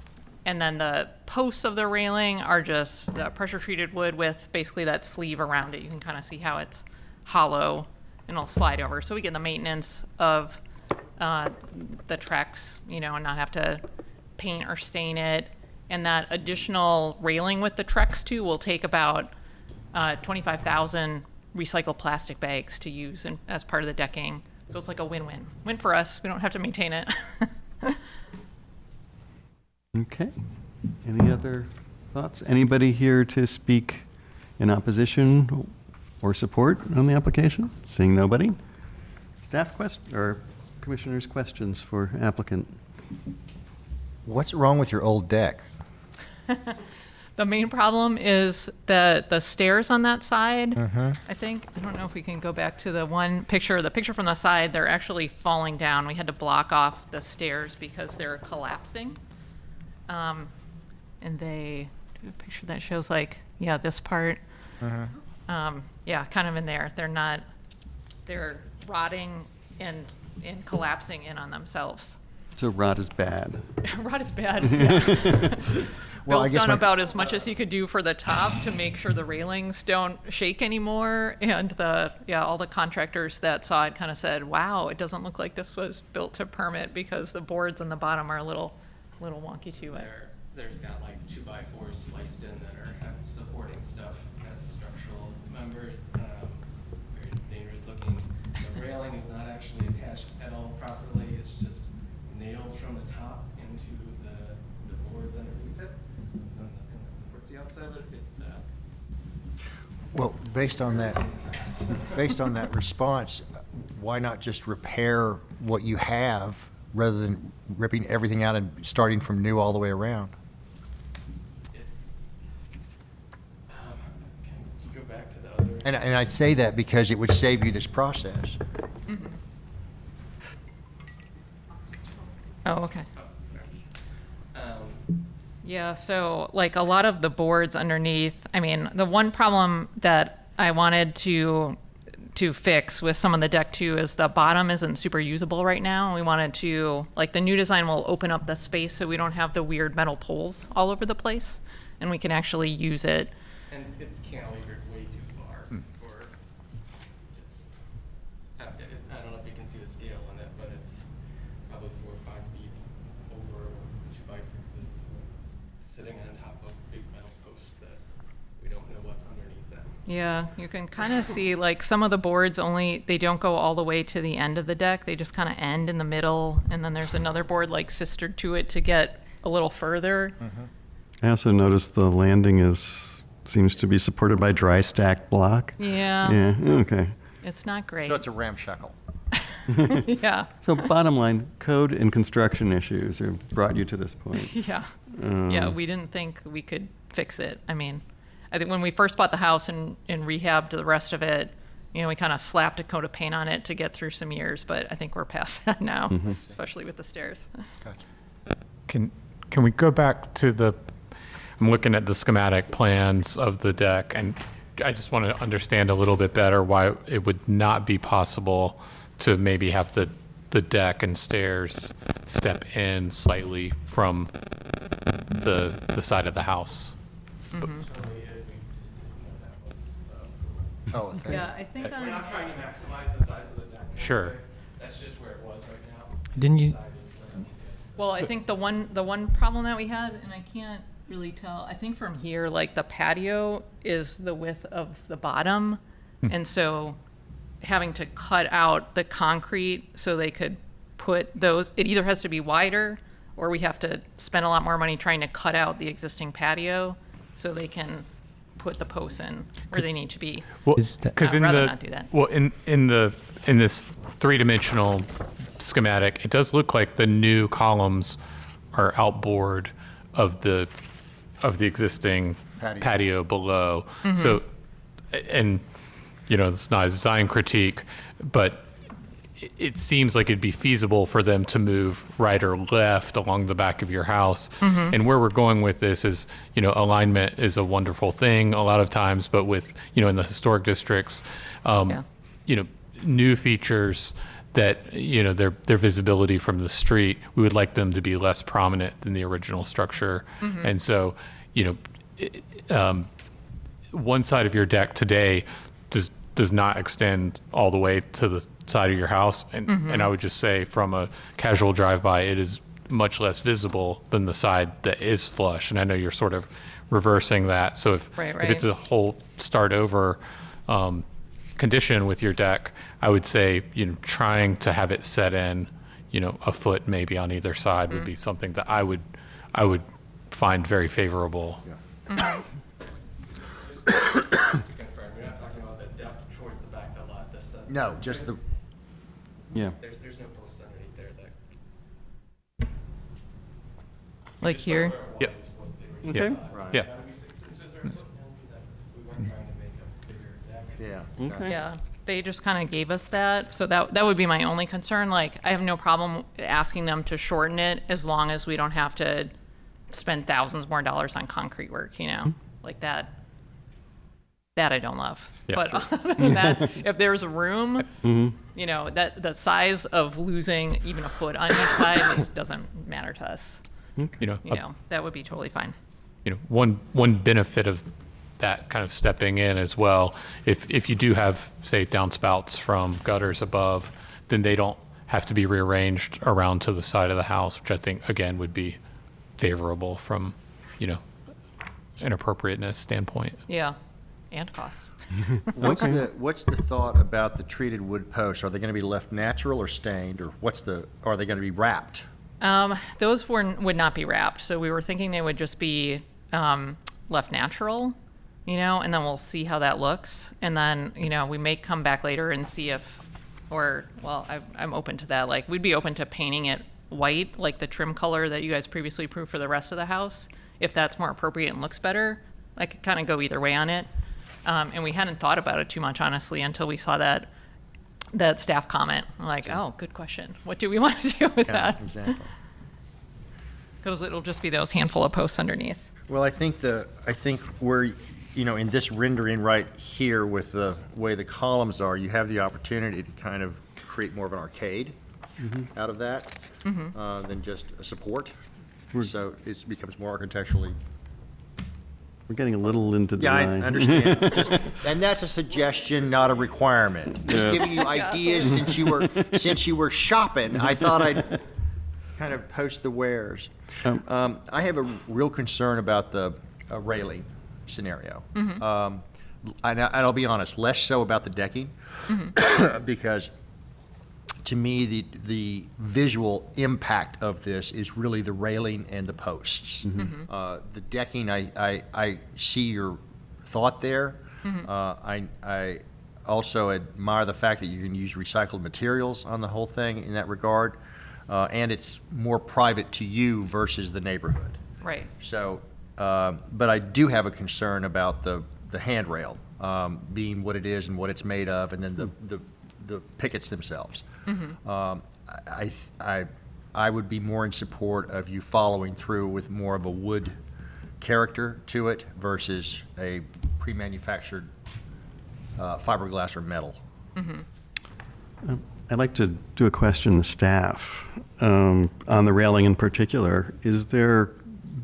then the posts of the railing are just the pressure treated wood with basically that sleeve around it. You can kind of see how it's hollow and it'll slide over. So we get the maintenance of the Trex, and not have to paint or stain it. And that additional railing with the Trex too will take about 25,000 recycled plastic bags to use as part of the decking. So it's like a win-win. Win for us. We don't have to maintain it. Okay. Any other thoughts? Anybody here to speak in opposition or support on the application? Seeing nobody. Staff or commissioners' questions for applicant? What's wrong with your old deck? The main problem is the stairs on that side. Mm-hmm. I think, I don't know if we can go back to the one picture. The picture from the side, they're actually falling down. We had to block off the stairs because they're collapsing. And they do a picture that shows this part. Yeah, kind of in there. They're rotting and collapsing in on themselves. So rot is bad. Rot is bad, yeah. Well, Bill's done about as much as he could do for the top to make sure the railings don't shake anymore. And all the contractors that saw it kind of said, wow, it doesn't look like this was built to permit because the boards on the bottom are a little wonky to it. There's got 2x4s sliced in that are kind of supporting stuff as structural members. Very dangerous looking. The railing is not actually attached at all properly. It's just nailed from the top into the boards underneath it, and that supports the outside of it. Well, based on that response, why not just repair what you have rather than ripping everything out and starting from new all the way around? Can you go back to the other? And I say that because it would save you this process. Oh, okay. Yeah, so like a lot of the boards underneath, I mean, the one problem that I wanted to fix with some of the deck too is the bottom isn't super usable right now. We wanted to, like the new design will open up the space so we don't have the weird metal poles all over the place and we can actually use it. And it's cantilevered way too far for, it's, I don't know if you can see the scale on it, but it's probably 4 or 5 feet over 2x6s sitting on top of big metal posts that we don't know what's underneath them. Yeah, you can kind of see like some of the boards they don't go all the way to the end of the deck. They just kind of end in the middle. And then there's another board like sistered to it to get a little further. I also noticed the landing seems to be supported by dry stack block. Yeah. Yeah, okay. It's not great. So it's a ramshackle. Yeah. So bottom line, code and construction issues brought you to this point. Yeah. Yeah, we didn't think we could fix it. I mean, I think when we first bought the house and rehabbed the rest of it, you know, we kind of slapped a coat of paint on it to get through some years, but I think we're past that now, especially with the stairs. Can we go back to I'm looking at the schematic plans of the deck, and I just want to understand a little bit better why it would not be possible to maybe have the deck and stairs step in slightly from the side of the house. Oh, okay. Yeah, I think We're not trying to maximize the size of the deck. Sure. That's just where it was right now. Didn't you? Well, I think the one problem that we had, and I can't really tell, I think from here, like the patio is the width of the bottom. And so having to cut out the concrete so they could put those, it either has to be wider or we have to spend a lot more money trying to cut out the existing patio so they can put the posts in where they need to be. Well, I'd rather not do that. Well, in this three-dimensional schematic, it does look like the new columns are outboard of the existing patio below. So, and you know, it's not a design critique, but it seems like it'd be feasible for them to move right or left along the back of your house. And where we're going with this is, you know, alignment is a wonderful thing a lot of times, but with, you know, in the historic districts, you know, new features that, you know, their visibility from the street, we would like them to be less prominent than the original structure. And so, you know, one side of your deck today does not extend all the way to the side of your house. And I would just say from a casual drive-by, it is much less visible than the side that is flush. And I know you're sort of reversing that. So if it's a whole start over condition with your deck, I would say, you know, trying to have it set in, you know, a foot maybe on either side would be something that I would find very favorable. Just to confirm, you're not talking about the depth towards the back of the lot. That's the No, just the. Yeah. There's no posts underneath there that. Like here? Yeah. Okay. Yeah. Gotta be 6 inches or a foot, and we weren't trying to make a bigger deck. Yeah. Okay. Yeah, they just kind of gave us that. So that would be my only concern. Like, I have no problem asking them to shorten it as long as we don't have to spend thousands more dollars on concrete work, you know? Like that I don't love. Yeah, But other than that, if there's room, you know, that the size of losing even a foot on each side doesn't matter to us. You know, You know, that would be totally fine. you know, one benefit of that kind of stepping in as well, if you do have, say, downspouts from gutters above, then they don't have to be rearranged around to the side of the house, which I think, again, would be favorable from, you know, an appropriateness standpoint. Yeah, and cost. What's the thought about the treated wood posts? Are they going to be left natural or stained, or are they going to be wrapped? Those would not be wrapped, so we were thinking they would just be left natural, and then we'll see how that looks. And then, we may come back later and see if, I'm open to that. Like, we'd be open to painting it white, like the trim color that you guys previously approved for the rest of the house. If that's more appropriate and looks better, I could kind of go either way on it. And we hadn't thought about it too much, honestly, until we saw that staff comment. I'm like, oh, good question. What do we want to do with that? Exactly. Because it'll just be those handful of posts underneath. Well, I think we're, in this rendering right here with the way the columns are, you have the opportunity to kind of create more of an arcade out of that than just a support. So it becomes more architecturally. We're getting a little into the Yeah, I understand. And that's a suggestion, not a requirement. Just giving you ideas since you were shopping. I thought I'd kind of post the wares. I have a real concern about the railing scenario. And I'll be honest, less so about the decking, because to me, the visual impact of this is really the railing and the posts. The decking, I see your thought there. I also admire the fact that you can use recycled materials on the whole thing in that regard. And it's more private to you versus the neighborhood. Right. So, but I do have a concern about the handrail being what it is and what it's made of, and then the pickets themselves. I would be more in support of you following through with more of a wood character to it versus a pre-manufactured fiberglass or metal. I'd like to do a question to staff on the railing in particular.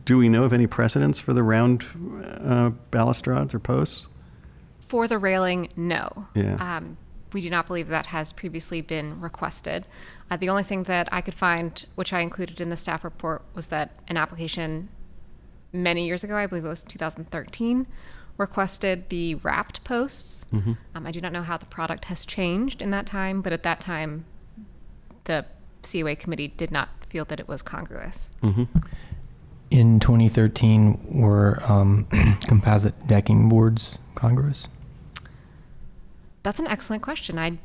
Do we know of any precedents for the round balustrades or posts? For the railing, no. Yeah. We do not believe that has previously been requested. The only thing that I could find, which I included in the staff report, was that an application many years ago, I believe it was 2013, requested the wrapped posts. I do not know how the product has changed in that time, but at that time, the COA committee did not feel that it was congruous. In 2013, were composite decking boards congruous? That's an excellent question.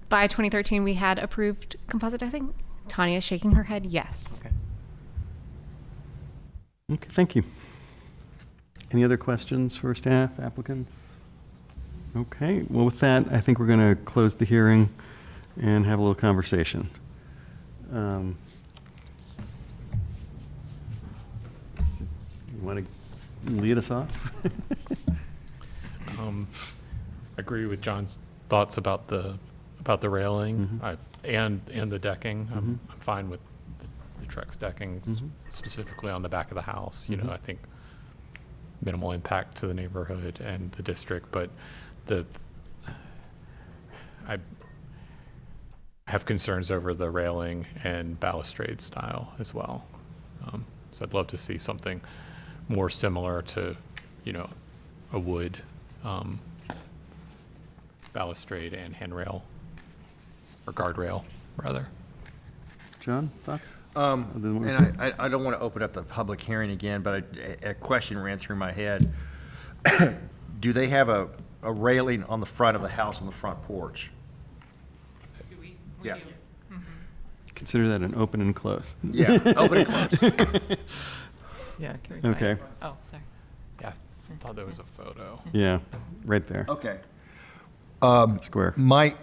By 2013, we had approved composite decking. Tanya is shaking her head, yes. Okay, thank you. Any other questions for staff, applicants? Okay, well, with that, I think we're going to close the hearing and have a little conversation. You want to lead us off? I agree with John's thoughts about the railing and the decking. I'm fine with the Trex decking, specifically on the back of the house. I think minimal impact to the neighborhood and the district, but I have concerns over the railing and balustrade style as well. So I'd love to see something more similar to, a wood balustrade and handrail, or guardrail, rather. John, thoughts? And I don't want to open up the public hearing again, but a question ran through my head. Do they have a railing on the front of the house on the front porch? We Yeah. do. Consider that an open and close. Yeah, open and close. Yeah. Can we find Okay. it? Oh, sorry. Yeah, I thought there was a photo. Yeah, right there. Okay. Square. My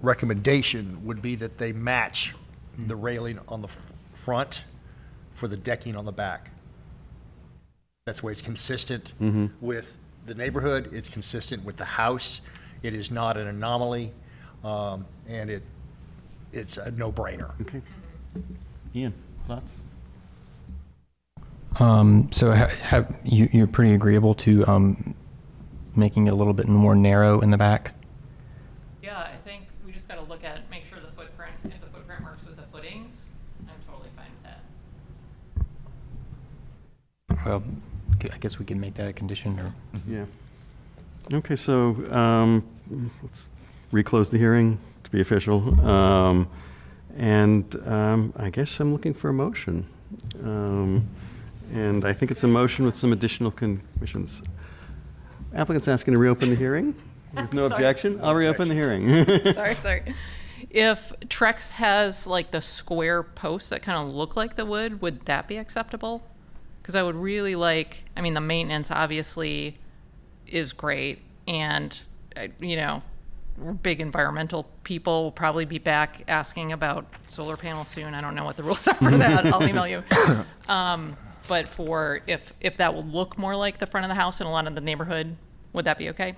recommendation would be that they match the railing on the front for the decking on the back. That's where it's consistent with the neighborhood, it's consistent with the house, it is not an anomaly, and it's a no-brainer. Okay. Ian, thoughts? So you're pretty agreeable to making it a little bit more narrow in the back? Yeah, I think we just got to look at it, make sure the footprint, if the footprint works with the footings, I'm totally fine with that. Well, I guess we can make that a condition, or? Yeah. Okay, so let's reclose the hearing to be official. And I guess I'm looking for a motion. And I think it's a motion with some additional conditions. Applicant's asking to reopen the hearing. With no objection, I'll reopen the hearing. Sorry. If Trex has like the square posts that kind of look like the would that be acceptable? Because I would really like, I mean, the maintenance obviously is great, and we're big environmental people. We'll probably be back asking about solar panels soon. I don't know what the rules are for that. I'll email you. But for if that will look more like the front of the house in a lot of the neighborhood, would that be okay?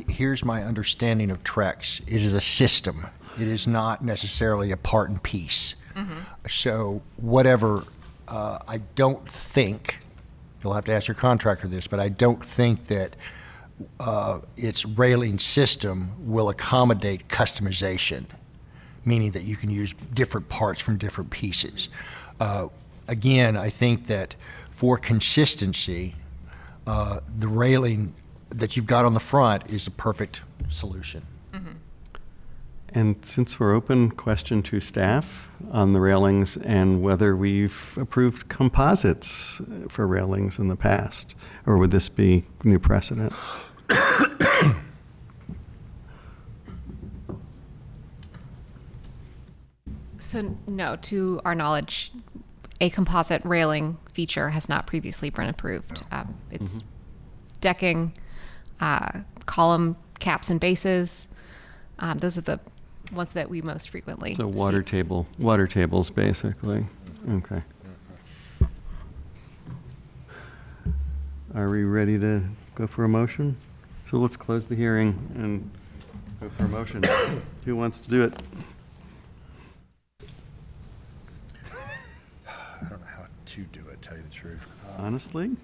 Here's my understanding of Trex. It is a system. It is not necessarily a part and piece. Mm-hmm. So whatever, I don't think, you'll have to ask your contractor this, but I don't think that its railing system will accommodate customization, meaning that you can use different parts from different pieces. Again, I think that for consistency, the railing that you've got on the front is a perfect solution. Mm-hmm. And since we're open, question to staff on the railings and whether we've approved composites for railings in the past, or would this be new precedent? So no, to our knowledge, a composite railing feature has not previously been approved. It's decking, column caps and bases. Those are the ones that we most frequently So see. water tables, basically. Okay. Are we ready to go for a motion? So let's close the hearing and go for a motion. Who wants to do it? I don't know how to do it, tell you the truth. Honestly,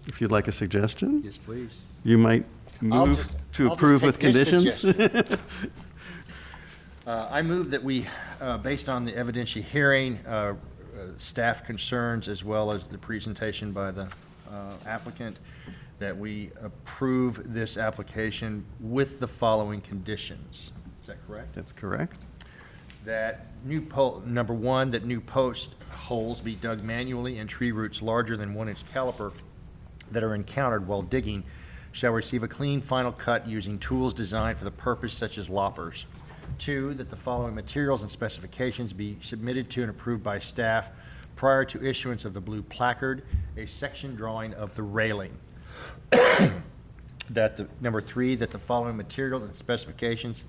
if you'd like a suggestion, Yes, please. you might move to approve with conditions. I move that we, based on the evidentiary hearing, staff concerns, as well as the presentation by the applicant, that we approve this application with the following conditions. Is that correct? That's correct. That number one, that new post holes be dug manually and tree roots larger than 1-inch caliper that are encountered while digging shall receive a clean final cut using tools designed for the purpose, such as loppers. 2, that the following materials and specifications be submitted to and approved by staff prior to issuance of the blue placard, a section drawing of the railing. Number 3, that the following materials and specifications,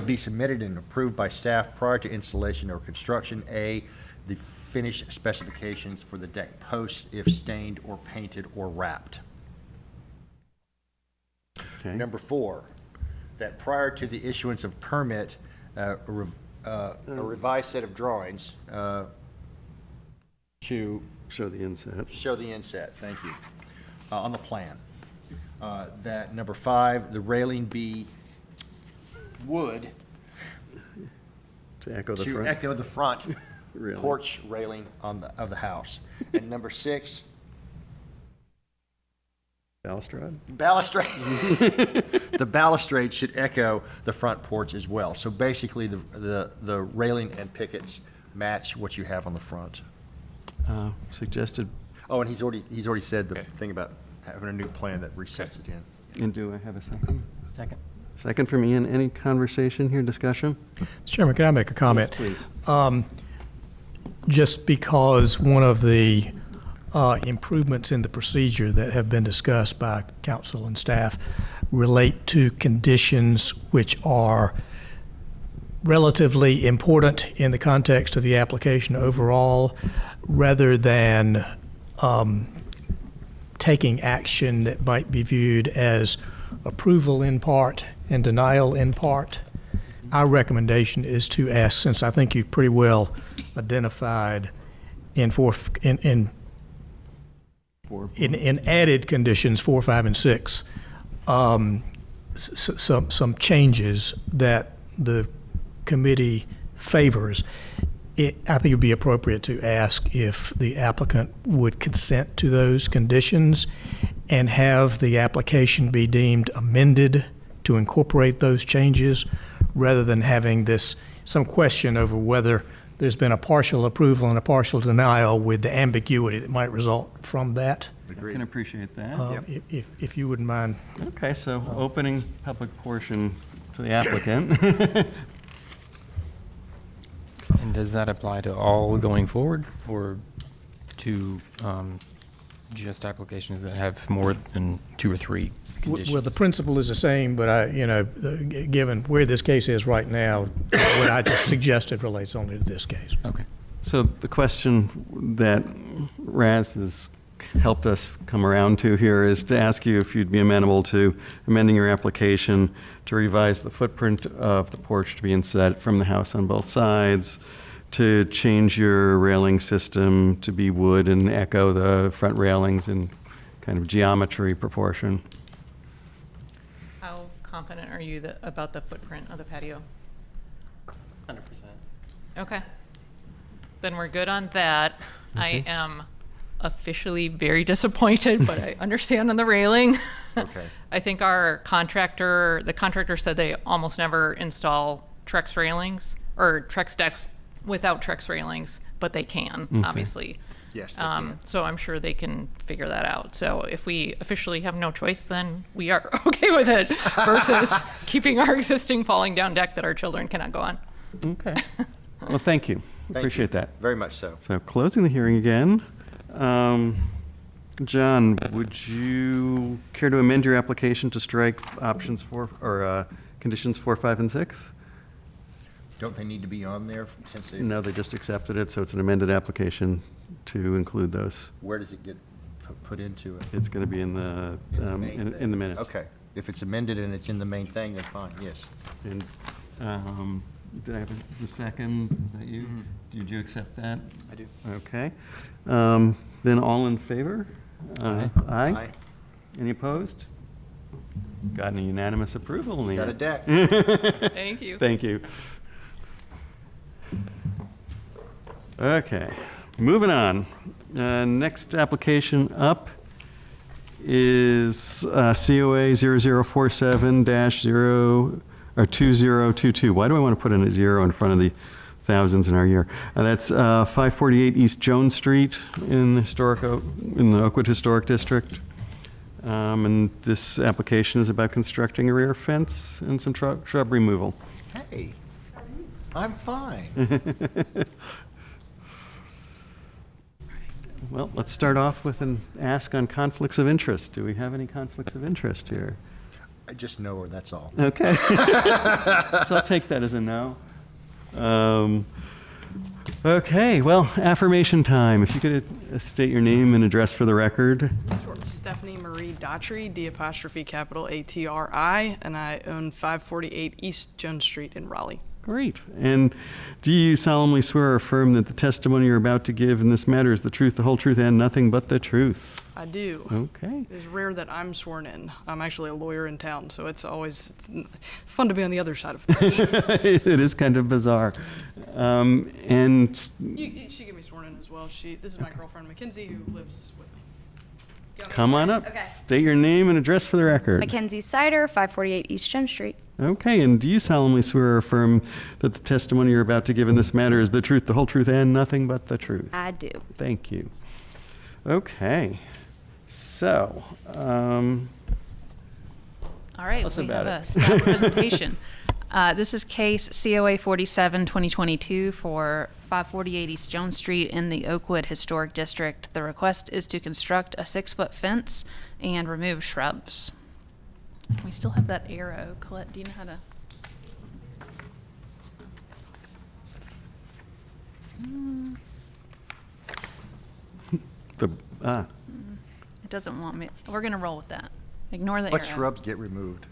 be submitted and approved by staff prior to installation or construction. A, the finished specifications for the deck posts if stained or painted or wrapped. Okay. Number 4, that prior to the issuance of permit, a revised set of drawings to show the inset. Thank you, on the plan. That number 5, the railing be wood to echo the front Really? porch railing of the house. And number 6, balustrade. The balustrade should echo the front porch as well. So basically, the railing and pickets match what you have on the front. Suggested. Oh, and he's already said the thing about having a new plan that resets it in. And do I have a second? Second. Second from Ian. Any conversation here, discussion? Mr. Chairman, can I make a comment? Yes, please. Just because one of the improvements in the procedure that have been discussed by council and staff relate to conditions which are relatively important in the context of the application overall, rather than taking action that might be viewed as approval in part and denial in part. Our recommendation is to ask, since I think you've pretty well identified in added conditions 4, 5, and 6, some changes that the committee favors. I think it would be appropriate to ask if the applicant would consent to those conditions and have the application be deemed amended to incorporate those changes, rather than having some question over whether there's been a partial approval and a partial denial with the ambiguity that might result from that. I can appreciate that. If you wouldn't mind. Okay, so opening public portion to the applicant. And does that apply to all going forward, or to just applications that have more than 2 or 3 conditions? Well, the principle is the same, but given where this case is right now, what I just suggested relates only to this case. Okay. So the question that Raz has helped us come around to here is to ask you if you'd be amenable to amending your application to revise the footprint of the porch to be inset from the house on both sides, to change your railing system to be wood and echo the front railings in kind of geometry proportion. How confident are you about the footprint of the patio? 100%. Okay. Then we're good on that. I am officially very disappointed, but I understand on the railing. Okay. I think the contractor said they almost never install Trex railings or Trex decks without Trex railings, but they can, obviously. Yes, they can. So I'm sure they can figure that out. So if we officially have no choice, then we are okay with it versus keeping our existing falling down deck that our children cannot go on. Okay. Well, thank you. Appreciate that. Very much so. So closing the hearing again. John, would you care to amend your application to strike options 4 or conditions 4, 5, and 6? Don't they need to be on there since they? No, they just accepted it, so it's an amended application to include those. Where does it get put into it? It's going to be in the in the minutes. Okay. If it's amended and it's in the main thing, then fine, yes. And did I have the second? Is that you? Did you accept that? I do. Okay. Then all in favor? Aye. Aye. Any opposed? Got any unanimous approval? Got a deck. Thank you. Thank you. Okay, moving on. Next application up is COA 0047-0 or 2022. Why do I want to put in a 0 in front of the thousands in our year? That's 548 East Jones Street in the Oakwood Historic District. And this application is about constructing a rear fence and some shrub removal. Hey, I'm fine. Well, let's start off with an ask on conflicts of interest. Do we have any conflicts of interest here? I just know her, that's all. Okay. So I'll take that as a no. Okay, well, affirmation time. If you could state your name and address for the record. Sure. Stephanie Marie Daughtry, D''ATRI, and I own 548 East Jones Street in Raleigh. Great. And do you solemnly swear or affirm that the testimony you're about to give in this matter is the truth, the whole truth, and nothing but the truth? I do. Okay. It's rare that I'm sworn in. I'm actually a lawyer in town, so it's fun to be on the other side of things. It is kind of bizarre. And She get me sworn in as well. This is my girlfriend, Mackenzie, who lives with me. come on up. Okay. State your name and address for the record. Mackenzie Sider, 548 East Jones Street. Okay, and do you solemnly swear or affirm that the testimony you're about to give in this matter is the truth, the whole truth, and nothing but the truth? I do. Thank you. Okay, so, All right, Tell us we about have it. a staff presentation. This is case COA 47-2022 for 548 East Jones Street in the Oakwood Historic District. The request is to construct a 6-foot fence and remove shrubs. We still have that arrow. Colette, do you know how to? It doesn't want me. We're going to roll with that. Ignore the What arrow. shrubs get removed?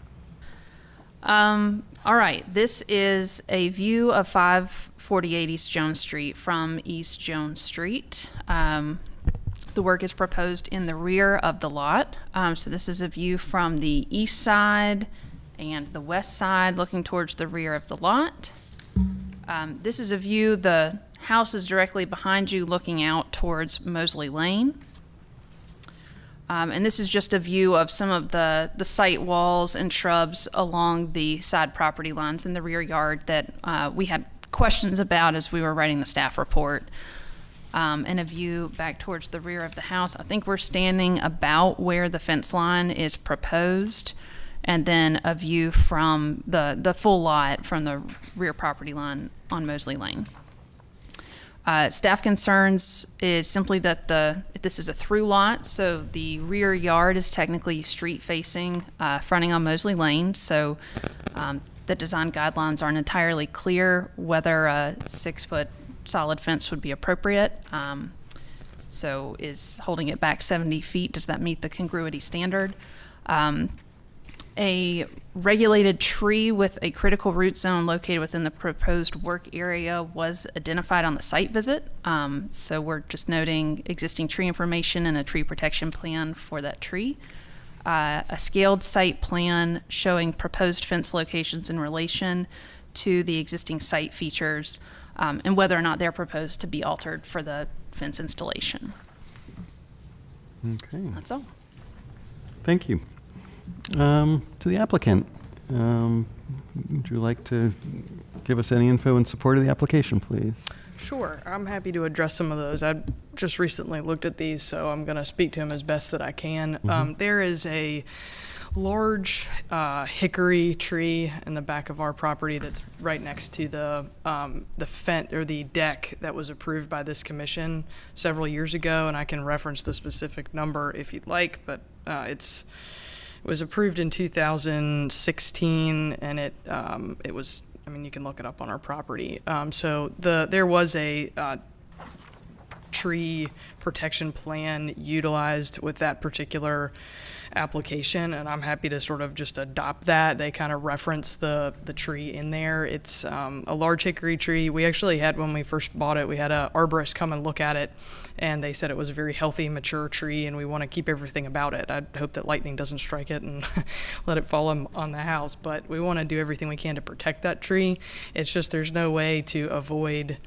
All right, this is a view of 548 East Jones Street from East Jones Street. The work is proposed in the rear of the lot. So this is a view from the east side and the west side looking towards the rear of the lot. This is a view, the house is directly behind you looking out towards Mosley Lane. And this is just a view of some of the site walls and shrubs along the side property lines in the rear yard that we had questions about as we were writing the staff report. And a view back towards the rear of the house. I think we're standing about where the fence line is proposed, and then a view from the full lot from the rear property line on Mosley Lane. Staff concerns is simply that this is a through lot, so the rear yard is technically street facing, fronting on Mosley Lane. So the design guidelines aren't entirely clear whether a 6-foot solid fence would be appropriate. So is holding it back 70 feet, does that meet the congruity standard? A regulated tree with a critical root zone located within the proposed work area was identified on the site visit. So we're just noting existing tree information and a tree protection plan for that tree. A scaled site plan showing proposed fence locations in relation to the existing site features, and whether or not they're proposed to be altered for the fence installation. Okay. That's all. Thank you. To the applicant, would you like to give us any info in support of the application, please? Sure, I'm happy to address some of those. I just recently looked at these, so I'm going to speak to them as best that I can. There is a large hickory tree in the back of our property that's right next to the fence or the deck that was approved by this commission several years ago, and I can reference the specific number if you'd like, but it was approved in 2016, and it was, I mean, you can look it up on our property. So there was a tree protection plan utilized with that particular application, and I'm happy to sort of just adopt that. They kind of reference the tree in there. It's a large hickory tree. We actually had, when we first bought it, we had an arborist come and look at it, and they said it was a very healthy, mature tree, and we want to keep everything about it. I hope that lightning doesn't strike it and let it fall on the house, but we want to do everything we can to protect that tree. It's just there's no way to avoid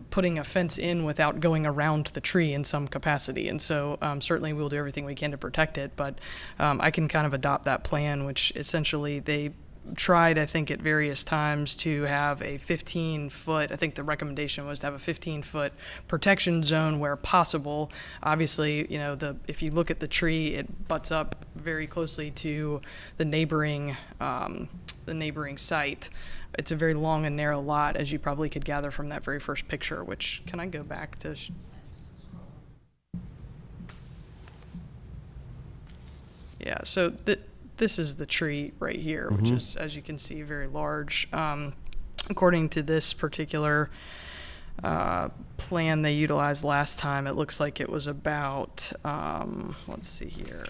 putting a fence in without going around the tree in some capacity. And so certainly we'll do everything we can to protect it, but I can kind of adopt that plan, which essentially they tried, I think, at various times to have a 15-foot, I think the recommendation was to have a 15-foot protection zone where possible. Obviously, you know, if you look at the tree, it butts up very closely to the neighboring site. It's a very long and narrow lot, as you probably could gather from that very first picture, which, can I go back to? Yeah, so this is the tree right here, which is, as you can see, very large. According to this particular plan they utilized last time, it looks like it was about, let's see here.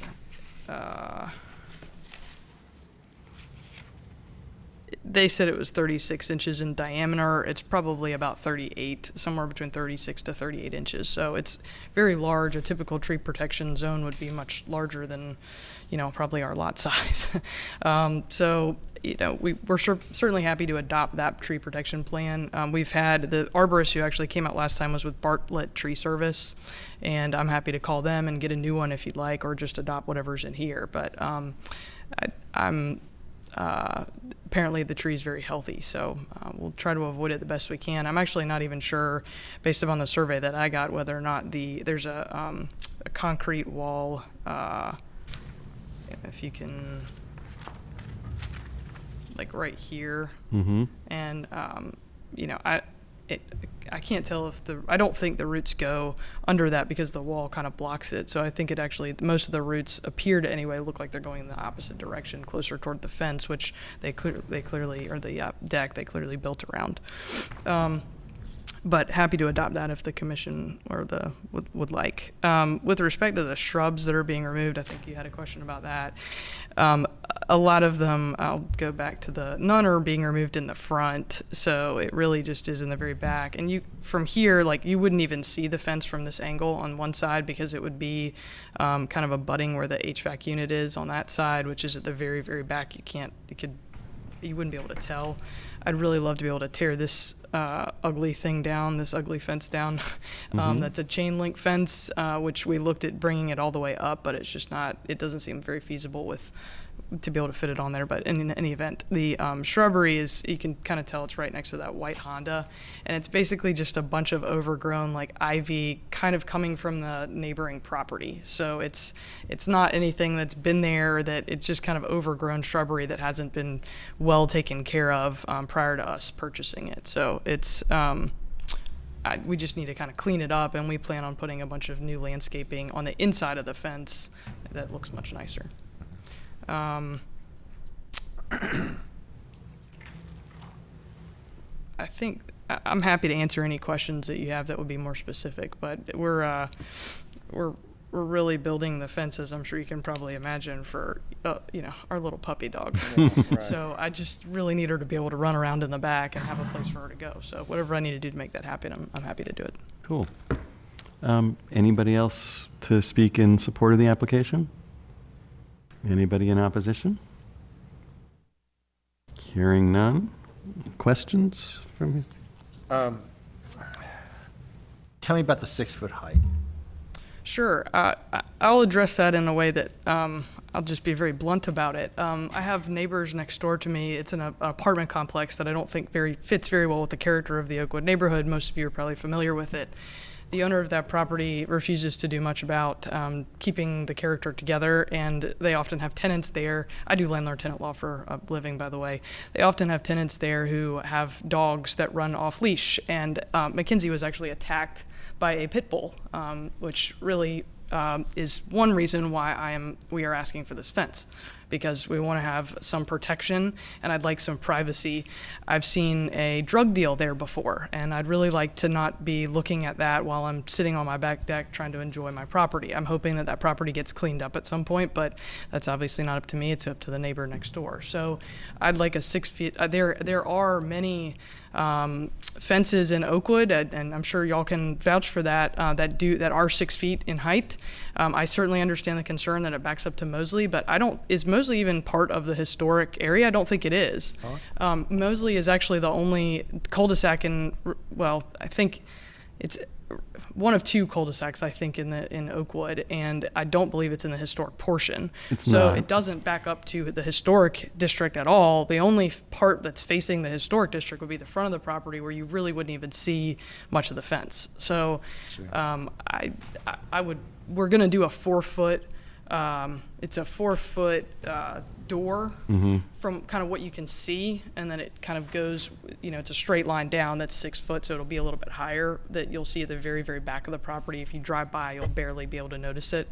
They said it was 36 inches in diameter. It's probably about 38, somewhere between 36 to 38 inches. So it's very large. A typical tree protection zone would be much larger than, you know, probably our lot size. So, you know, we're certainly happy to adopt that tree protection plan. We've had the arborist who actually came out last time was with Bartlett Tree Service, and I'm happy to call them and get a new one if you'd like, or just adopt whatever's in here. But apparently the tree is very healthy, so we'll try to avoid it the best we can. I'm actually not even sure, based upon the survey that I got, whether or not there's a concrete wall, if you can, like right here, and you know, I can't tell if I don't think the roots go under that because the wall kind of blocks it. So I think it actually, most of the roots appear to anyway look like they're going in the opposite direction, closer toward the fence, which they clearly, or the deck, they clearly built around. But happy to adopt that if the commission or would like. With respect to the shrubs that are being removed, I think you had a question about that. A lot of them, I'll go back to none are being removed in the front, so it really just is in the very back. And from here, like, you wouldn't even see the fence from this angle on one side because it would be kind of abutting where the HVAC unit is on that side, which is at the very, very back. You could you wouldn't be able to tell. I'd really love to be able to tear this ugly thing down, this ugly fence down. That's a chain link fence, which we looked at bringing it all the way up, but it's just not, it doesn't seem very feasible to be able to fit it on there. But in any event, the shrubbery is, you can kind of tell it's right next to that white Honda, and it's basically just a bunch of overgrown like ivy kind of coming from the neighboring property. So it's not anything that's been there, that it's just kind of overgrown shrubbery that hasn't been well taken care of prior to us purchasing it. So it's we just need to kind of clean it up, and we plan on putting a bunch of new landscaping on the inside of the fence that looks much nicer. I think I'm happy to answer any questions that you have that would be more specific, but we're really building the fence, as I'm sure you can probably imagine, for our little puppy dog. Right. So I just really need her to be able to run around in the back and have a place for her to go. So whatever I need to do to make that happen, I'm happy to do it. Cool. Anybody else to speak in support of the application? Anybody in opposition? Hearing none. Questions from you? Tell me about the 6-foot height. Sure. I'll address that in a way that I'll just be very blunt about it. I have neighbors next door to me. It's an apartment complex that I don't think fits very well with the character of the Oakwood neighborhood. Most of you are probably familiar with it. The owner of that property refuses to do much about keeping the character together, and they often have tenants there. I do landlord-tenant law for a living, by the way. They often have tenants there who have dogs that run off-leash, and Mackenzie was actually attacked by a pit bull, which really is one reason why we are asking for this fence, because we want to have some protection and I'd like some privacy. I've seen a drug deal there before, and I'd really like to not be looking at that while I'm sitting on my back deck trying to enjoy my property. I'm hoping that property gets cleaned up at some point, but that's obviously not up to me. It's up to the neighbor next door. So I'd like a 6 feet. There are many fences in Oakwood, and I'm sure y'all can vouch for that, that are 6 feet in height. I certainly understand the concern that it backs up to Mosley, but is Mosley even part of the historic area? I don't think it is. Mosley is actually the only cul-de-sac I think it's one of two cul-de-sacs, I think, in Oakwood, and I don't believe it's in the historic portion. It doesn't back up to the historic district at all. The only part that's facing the historic district would be the front of the property, where you really wouldn't even see much of the fence. So we're going to do a 4-foot. It's a 4-foot door from kind of what you can see, and then it kind of goes, it's a straight line down that's 6 foot, so it'll be a little bit higher, that you'll see at the very, very back of the property. If you drive by, you'll barely be able to notice it.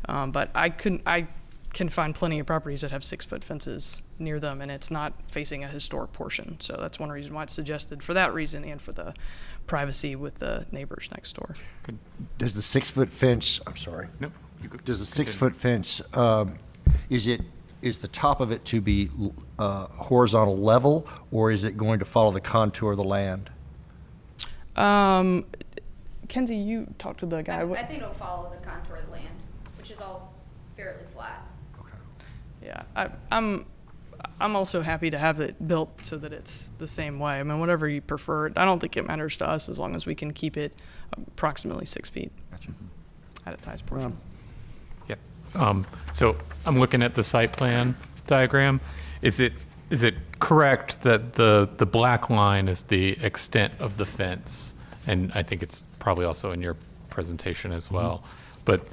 But I can find plenty of properties that have 6-foot fences near them, and it's not facing a historic portion. So that's one reason why it's suggested, for that reason and for the privacy with the neighbors next door. Does the 6-foot fence, I'm sorry. Nope. Does the 6-foot fence, is the top of it to be horizontal level, or is it going to follow the contour of the land? Kenzie, you talked to the guy. I think it'll follow the contour of the land, which is all fairly flat. Okay. Yeah, I'm also happy to have it built so that it's the same way. I mean, whatever you prefer. I don't think it matters to us as long as we can keep it approximately 6 feet at its highest portion. Yep. So I'm looking at the site plan diagram. Is it correct that the black line is the extent of the fence? And I think it's probably also in your presentation as well. But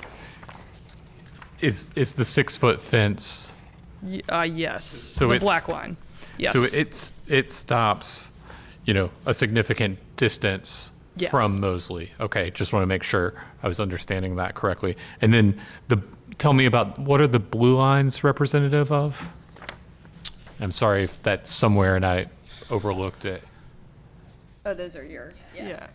is the 6-foot fence? Yes. So the black line. Yes. So it stops, a significant distance from Mosley. Okay, just want to make sure I was understanding that correctly. And then tell me about, what are the blue lines representative of? I'm sorry if that's somewhere and I overlooked it. Oh, those are your, yeah.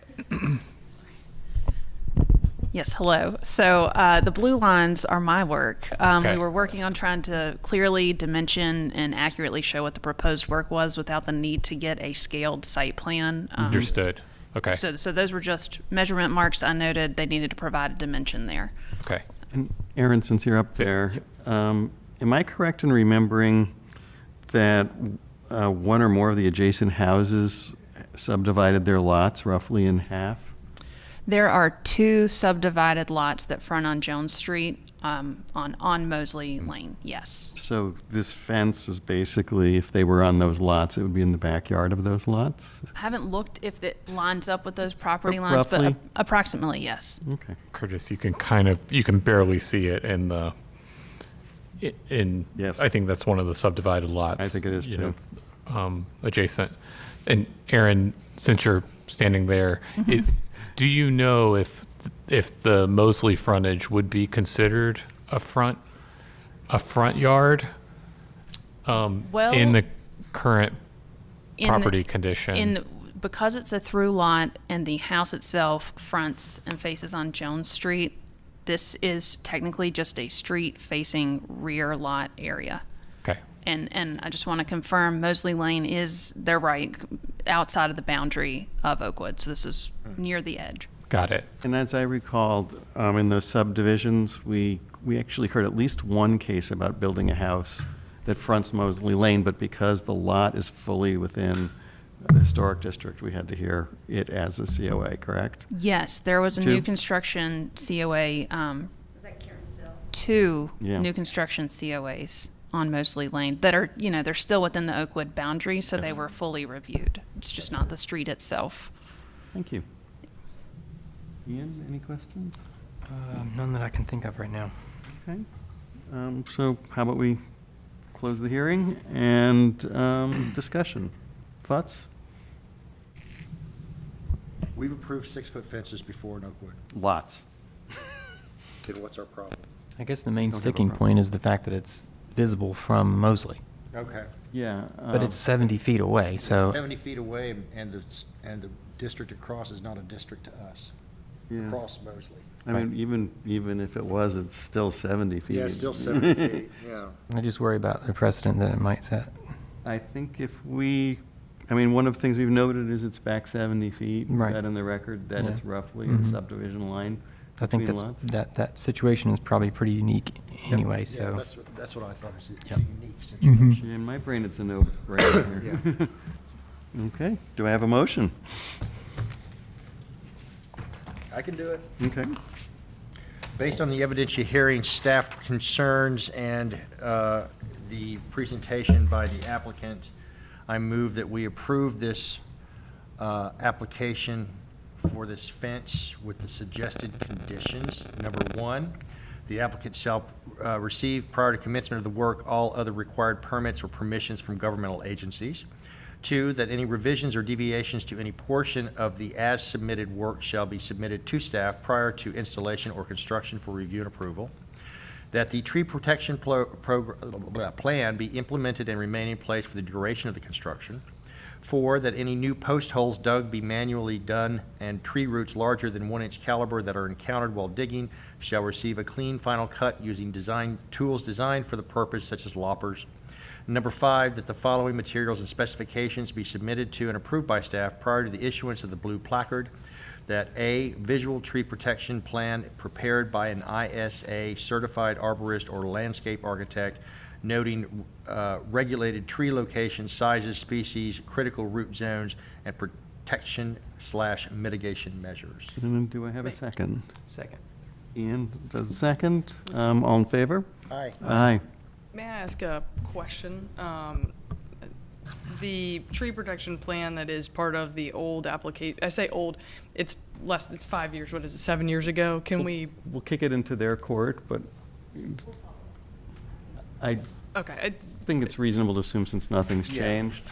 Yes, hello. So the blue lines are my work. We were working on trying to clearly dimension and accurately show what the proposed work was without the need to get a scaled site plan. Understood. Okay. So those were just measurement marks I noted. They needed to provide a dimension there. Okay. And Aaron, since you're up there, am I correct in remembering that one or more of the adjacent houses subdivided their lots roughly in half? There are 2 subdivided lots that front on Jones Street, on Mosley Lane, yes. So this fence is basically, if they were on those lots, it would be in the backyard of those lots? I haven't looked if it lines up with those property lines, Roughly? but approximately, yes. Okay. Curtis, you can barely see it in the, Yes. I think that's one of the subdivided lots. I think it is too. Adjacent. And Aaron, since you're standing there, do you know if the Mosley frontage would be considered a front yard Well, in the current in- property condition? Because it's a through lot and the house itself fronts and faces on Jones Street, this is technically just a street-facing rear lot area. Okay. And I just want to confirm, Mosley Lane is, they're right, outside of the boundary of Oakwood, so this is near the edge. Got it. And as I recalled, in those subdivisions, we actually heard at least one case about building a house that fronts Mosley Lane, but because the lot is fully within the historic district, we had to hear it as a COA, correct? Yes, there was a 2? new construction COA, Is that Karen still? 2 Yeah. new construction COAs on Mosley Lane that are, they're still within the Oakwood boundary, so they Yes. were fully reviewed. It's just not the street itself. Thank you. Ian, any questions? None that I can think of right now. Okay. So how about we close the hearing and discussion? Thoughts? We've approved 6-foot fences before in Oakwood. Lots. Then what's our problem? I guess the main Don't have a sticking problem. point is the fact that it's visible from Mosley. Okay. Yeah. But it's 70 feet away, so 70 feet away, and the district across is not a district to us. Yeah. Across Mosley. I mean, even if it was, it's still 70 feet. Yeah, it's still 70 feet, yeah. I just worry about the precedent that it might set. I think one of the things we've noted is it's back 70 feet. Right. That in the record, that Yeah. it's roughly a Mhm. subdivision line I think between lots. that situation is probably pretty unique anyway, Yeah, so. that's what I thought, it's a Yep. unique situation. Yeah, in my brain, it's a no-brainer. Yeah. Okay, do I have a motion? I can do it. Okay. Based on the evidentiary hearing, staff concerns, and the presentation by the applicant, I move that we approve this application for this fence with the suggested conditions. Number 1, the applicant shall receive prior to commencement of the work all other required permits or permissions from governmental agencies. 2, that any revisions or deviations to any portion of the as-submitted work shall be submitted to staff prior to installation or construction for review and approval. That the tree protection plan be implemented and remain in place for the duration of the construction. 4, that any new post holes dug be manually done, and tree roots larger than 1-inch caliber that are encountered while digging shall receive a clean final cut using tools designed for the purpose, such as loppers. Number 5, that the following materials and specifications be submitted to and approved by staff prior to the issuance of the blue placard. That A, visual tree protection plan prepared by an ISA certified arborist or landscape architect, noting regulated tree locations, sizes, species, critical root zones, and protection/mitigation measures. And do I have a second? Second. Ian does a second. All in favor? Aye. Aye. May I ask a question? The tree protection plan that is part of the old application, I say old, it's 5 years, what is it, 7 years ago? Can we, We'll kick it into their court, but I okay, think it's reasonable to assume since nothing's Yeah. changed.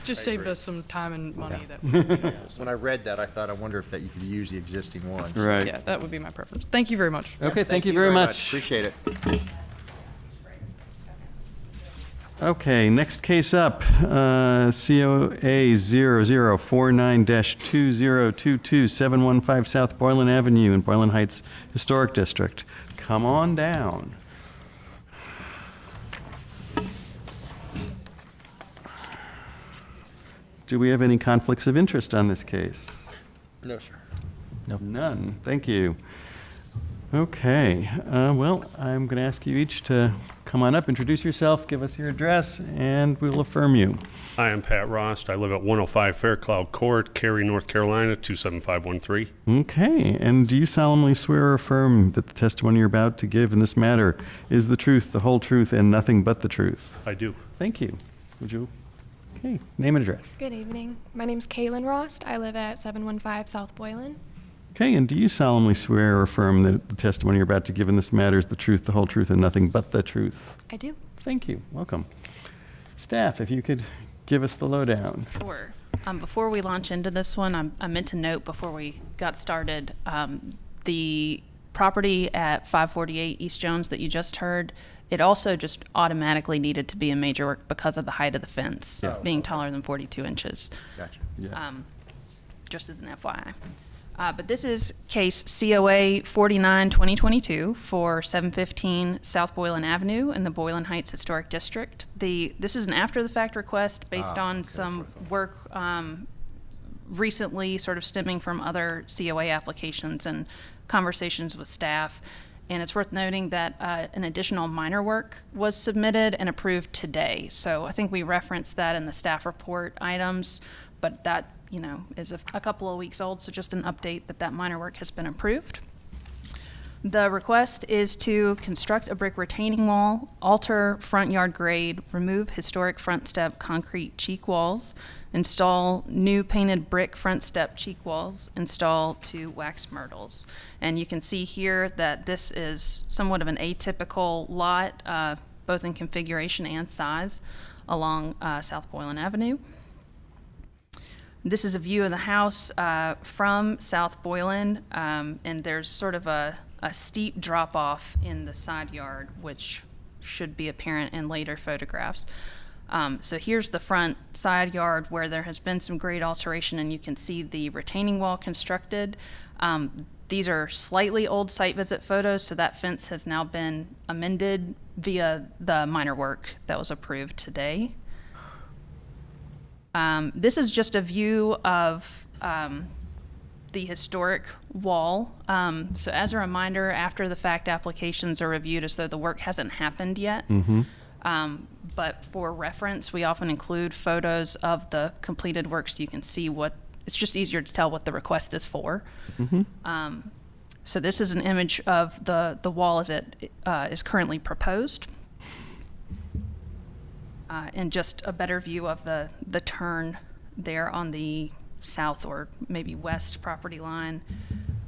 just save us some time and money Yeah. that would be helpful. When I read that, I thought, I wonder if that you could use the existing ones. Right. Yeah, that would be my preference. Thank you very much. Okay, thank you very much. Appreciate it. Okay, next case up, COA 0049-2022, 715 South Boylan Avenue in Boylan Heights Historic District. Come on down. Do we have any conflicts of interest on this case? No, sir. No. None, thank you. Okay, well, I'm going to ask you each to come on up, introduce yourself, give us your address, and we'll affirm you. Hi, I'm Pat Rost. I live at 105 Faircloud Court, Cary, North Carolina, 27513. Okay, and do you solemnly swear or affirm that the testimony you're about to give in this matter is the truth, the whole truth, and nothing but the truth? I do. Thank you. Would you? Okay, name and address. Good evening. My name's Kaylin Rost. I live at 715 South Boylan. Okay, and do you solemnly swear or affirm that the testimony you're about to give in this matter is the truth, the whole truth, and nothing but the truth? I do. Thank you. Welcome. Staff, if you could give us the lowdown. Sure. Before we launch into this one, I meant to note before we got started, the property at 548 East Jones that you just heard, it also just automatically needed to be a major work because of the height of the fence being taller than 42 inches. Gotcha. Yes. Just as an FYI. But this is case COA 49-2022 for 715 South Boylan Avenue in the Boylan Heights Historic District. This is an after-the-fact request based on some work recently sort of stemming from other COA applications and conversations with staff. And it's worth noting that an additional minor work was submitted and approved today. So I think we referenced that in the staff report items, but that is a couple of weeks old, so just an update that minor work has been approved. The request is to construct a brick retaining wall, alter front yard grade, remove historic front step concrete cheek walls, install new painted brick front step cheek walls, install 2 wax myrtles. And you can see here that this is somewhat of an atypical lot, both in configuration and size, along South Boylan Avenue. This is a view of the house from South Boylan, and there's sort of a steep drop-off in the side yard, which should be apparent in later photographs. So here's the front side yard where there has been some grade alteration, and you can see the retaining wall constructed. These are slightly old site visit photos, so that fence has now been amended via the minor work that was approved today. This is just a view of the historic wall. So as a reminder, after the fact applications are reviewed as though the work hasn't happened yet. But for reference, we often include photos of the completed work so you can see it's just easier to tell what the request is for. So this is an image of the wall as it is currently proposed. And just a better view of the turn there on the south or maybe west property line.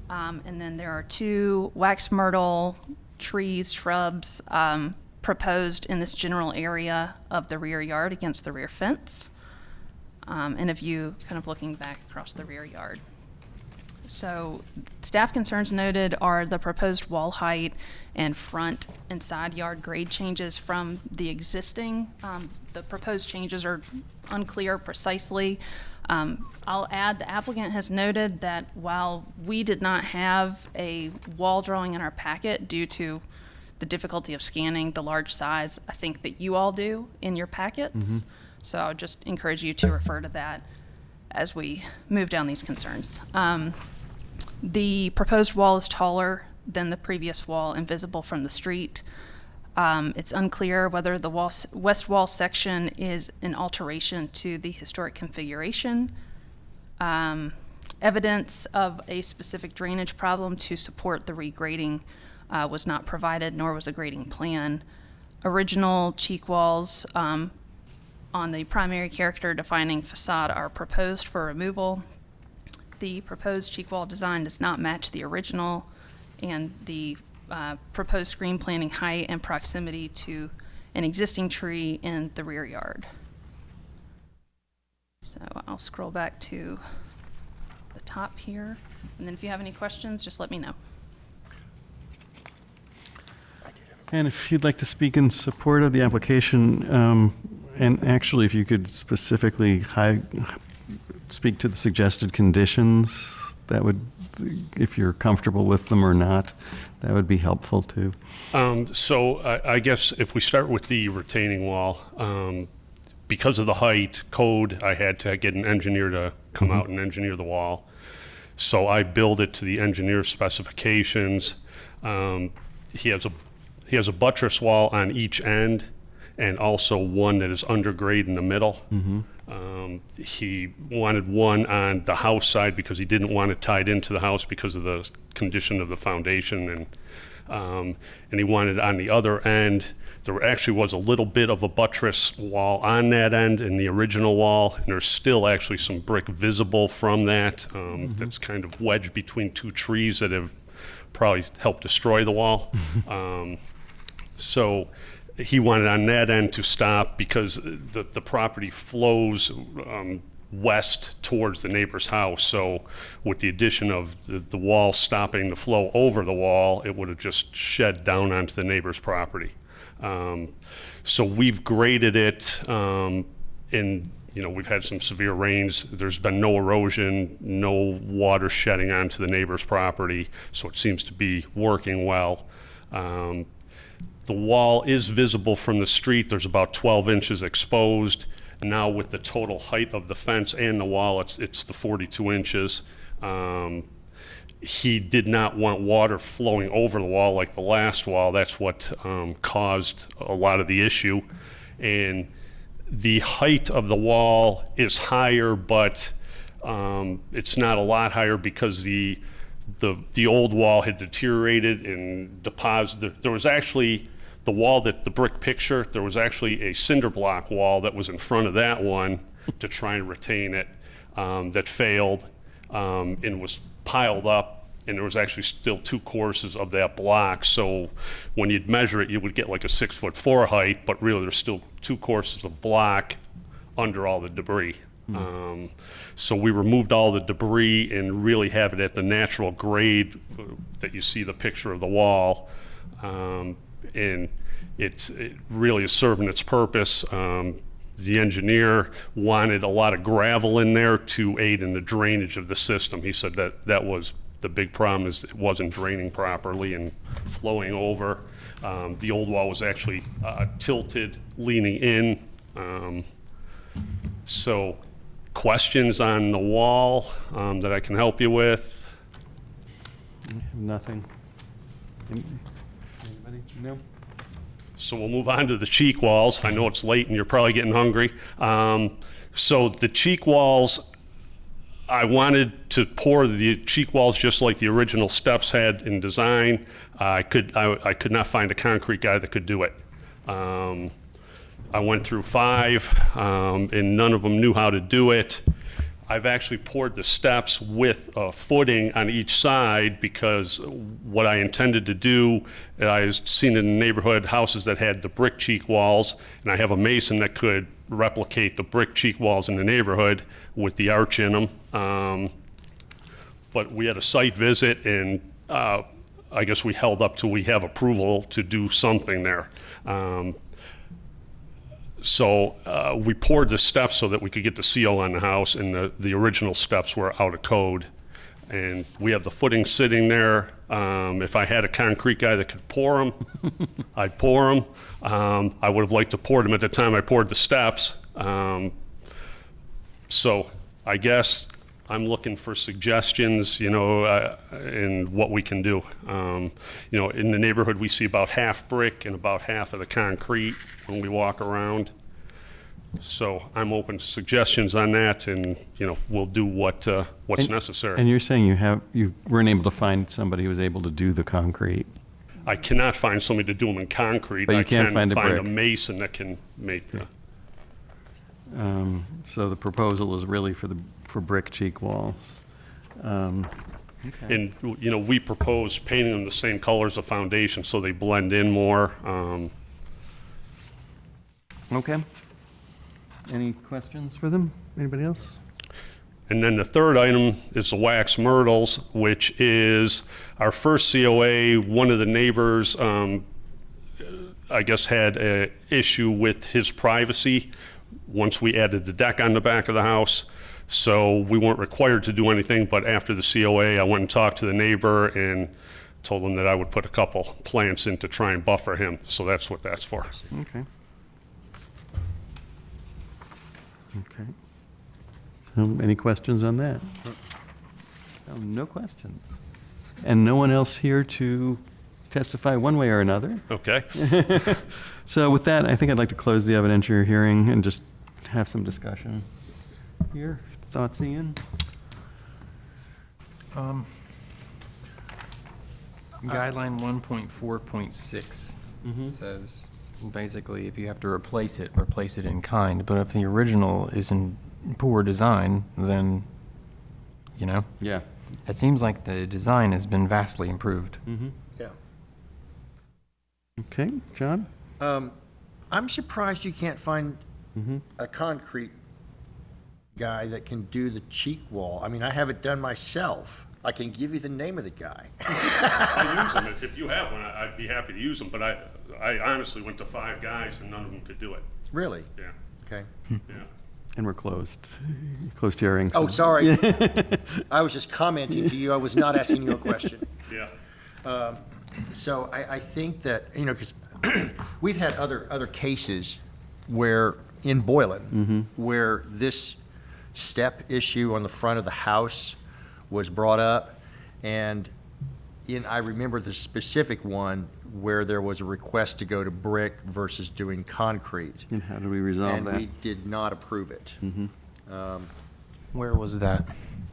And then there are 2 wax myrtle trees, shrubs proposed in this general area of the rear yard against the rear fence. And a view kind of looking back across the rear yard. So staff concerns noted are the proposed wall height and front and side yard grade changes from the existing. The proposed changes are unclear precisely. I'll add the applicant has noted that while we did not have a wall drawing in our packet due to the difficulty of scanning the large size, I think that you all do in your packets. So I would just encourage you to refer to that as we move down these concerns. The proposed wall is taller than the previous wall and visible from the street. It's unclear whether the west wall section is an alteration to the historic configuration. Evidence of a specific drainage problem to support the regrading was not provided, nor was a grading plan. Original cheek walls on the primary character defining facade are proposed for removal. The proposed cheek wall design does not match the original, and the proposed screen planting height and proximity to an existing tree in the rear yard. So I'll scroll back to the top here, and then if you have any questions, just let me know. And if you'd like to speak in support of the application, and actually if you could specifically speak to the suggested conditions, that would, if you're comfortable with them or not, that would be helpful too. So I guess if we start with the retaining wall, because of the height code, I had to get an engineer to come out and engineer the wall. So I build it to the engineer specifications. He has a buttress wall on each end, and also one that is undergrade in the middle. He wanted one on the house side because he didn't want it tied into the house because of the condition of the foundation, and he wanted on the other end. There actually was a little bit of a buttress wall on that end in the original wall, and there's still actually some brick visible from that. That's kind of wedged between two trees that have probably helped destroy the wall. So he wanted on that end to stop because the property flows west towards the neighbor's house. So with the addition of the wall stopping the flow over the wall, it would have just shed down onto the neighbor's property. So we've graded it, and we've had some severe rains. There's been no erosion, no water shedding onto the neighbor's property, so it seems to be working well. The wall is visible from the street. There's about 12 inches exposed. Now with the total height of the fence and the wall, it's the 42 inches. He did not want water flowing over the wall like the last wall. That's what caused a lot of the issue. And the height of the wall is higher, but it's not a lot higher because the old wall had deteriorated and deposited. There was actually the wall that the brick picture, there was actually a cinder block wall that was in front of that one to try and retain it that failed and was piled up, and there was actually still 2 courses of that block. So when you'd measure it, you would get like a 6'4" height, but really there's still 2 courses of block under all the debris. So we removed all the debris and really have it at the natural grade that you see the picture of the wall. And it really is serving its purpose. The engineer wanted a lot of gravel in there to aid in the drainage of the system. He said that was the big problem, is it wasn't draining properly and flowing over. The old wall was actually tilted, leaning in. So questions on the wall that I can help you with? Nothing. Anybody? No? So we'll move on to the cheek walls. I know it's late and you're probably getting hungry. So the cheek walls, I wanted to pour the cheek walls just like the original steps had in design. I could not find a concrete guy that could do it. I went through 5, and none of them knew how to do it. I've actually poured the steps with a footing on each side because what I intended to do, I was seen in the neighborhood houses that had the brick cheek walls, and I have a mason that could replicate the brick cheek walls in the neighborhood with the arch in them. But we had a site visit, and I guess we held up till we have approval to do something there. So we poured the steps so that we could get the CO on the house, and the original steps were out of code. And we have the footing sitting there. If I had a concrete guy that could pour them, I'd pour them. I would have liked to pour them at the time I poured the steps. So I guess I'm looking for suggestions, in what we can do. In the neighborhood, we see about half brick and about half of the concrete when we walk around. So I'm open to suggestions on that, and we'll do what's necessary. And you're saying you weren't able to find somebody who was able to do the concrete. I cannot find somebody to do them in concrete. But you I can can find a brick. a mason that can make the. So the proposal is really for brick cheek walls. Okay. And we propose painting them the same color as the foundation so they blend in more. Okay. Any questions for them? Anybody else? And then the third item is the wax myrtles, which is our first COA. One of the neighbors, I guess, had an issue with his privacy once we added the deck on the back of the house. So we weren't required to do anything, but after the COA, I went and talked to the neighbor and told him that I would put a couple plants in to try and buffer him. So that's what that's for. Okay. Okay. Any questions on that? No questions. And no one else here to testify one way or another. Okay. So with that, I think I'd like to close the evidentiary hearing and just have some discussion here. Thoughts, Ian? Guideline 1.4.6 says basically if you have to replace it in kind. But if the original is in poor design, then, you know? Yeah. It seems like the design has been vastly improved. Yeah. Okay, John? I'm surprised you can't find a concrete guy that can do the cheek wall. I mean, I have it done myself. I can give you the name of the guy. I'll use them. If you have one, I'd be happy to use them, but I honestly went to 5 guys and none of them could do it. Really? Yeah. Okay. Yeah. And we're closed. Closed hearing. Oh, so- sorry. I was just commenting to you. I was not asking you a question. Yeah. So I think that, you know, because we've had other cases where, in Boylan, where this step issue on the front of the house was brought up, and I remember the specific one where there was a request to go to brick versus doing concrete. And how do we resolve that? And we did not approve it. Where was that?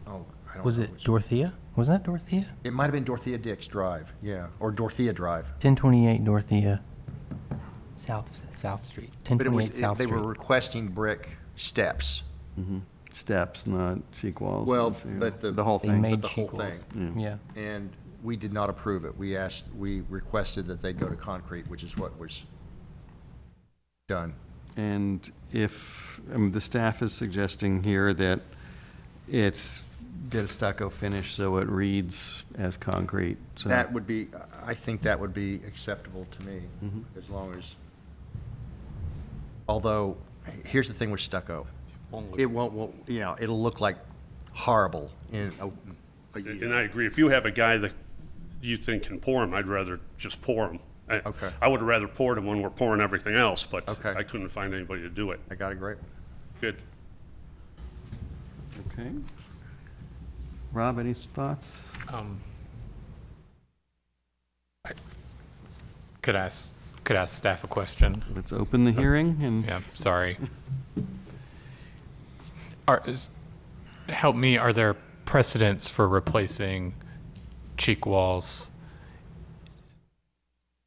Oh, I don't Was know. it Dorothea? Was that Dorothea? It might have been Dorothea Dix Drive, yeah, or Dorothea Drive. 1028 Dorothea, South Street. But it 1028 was, South they Street. were requesting brick steps. Steps, not cheek walls. Well, So, but the whole They thing. made the whole cheek walls. thing. Yeah. And we did not approve it. We requested that they go to concrete, which is what was done. And if, the staff is suggesting here that it's get a stucco finish so it reads as concrete. So That would be, I think that would be acceptable to me, as long as, although, here's the thing with stucco. It won't, you know, it'll look like horrible in a year. And I agree. If you have a guy that you think can pour them, I'd rather just pour them. Okay. I would have rather poured them when we're pouring everything else, but Okay. I couldn't find anybody to do it. I got it, great. Good. Okay. Rob, any thoughts? I could ask staff a question. Let's open the hearing and. Yeah, sorry. Help me, are there precedents for replacing cheek walls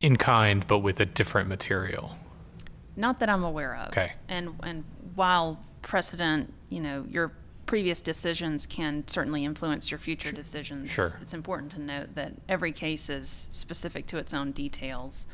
in kind, but with a different material? Not that I'm aware of. Okay. And while precedent, you know, your previous decisions can certainly influence your future decisions. Sure. It's important to note that every case is specific to its own details.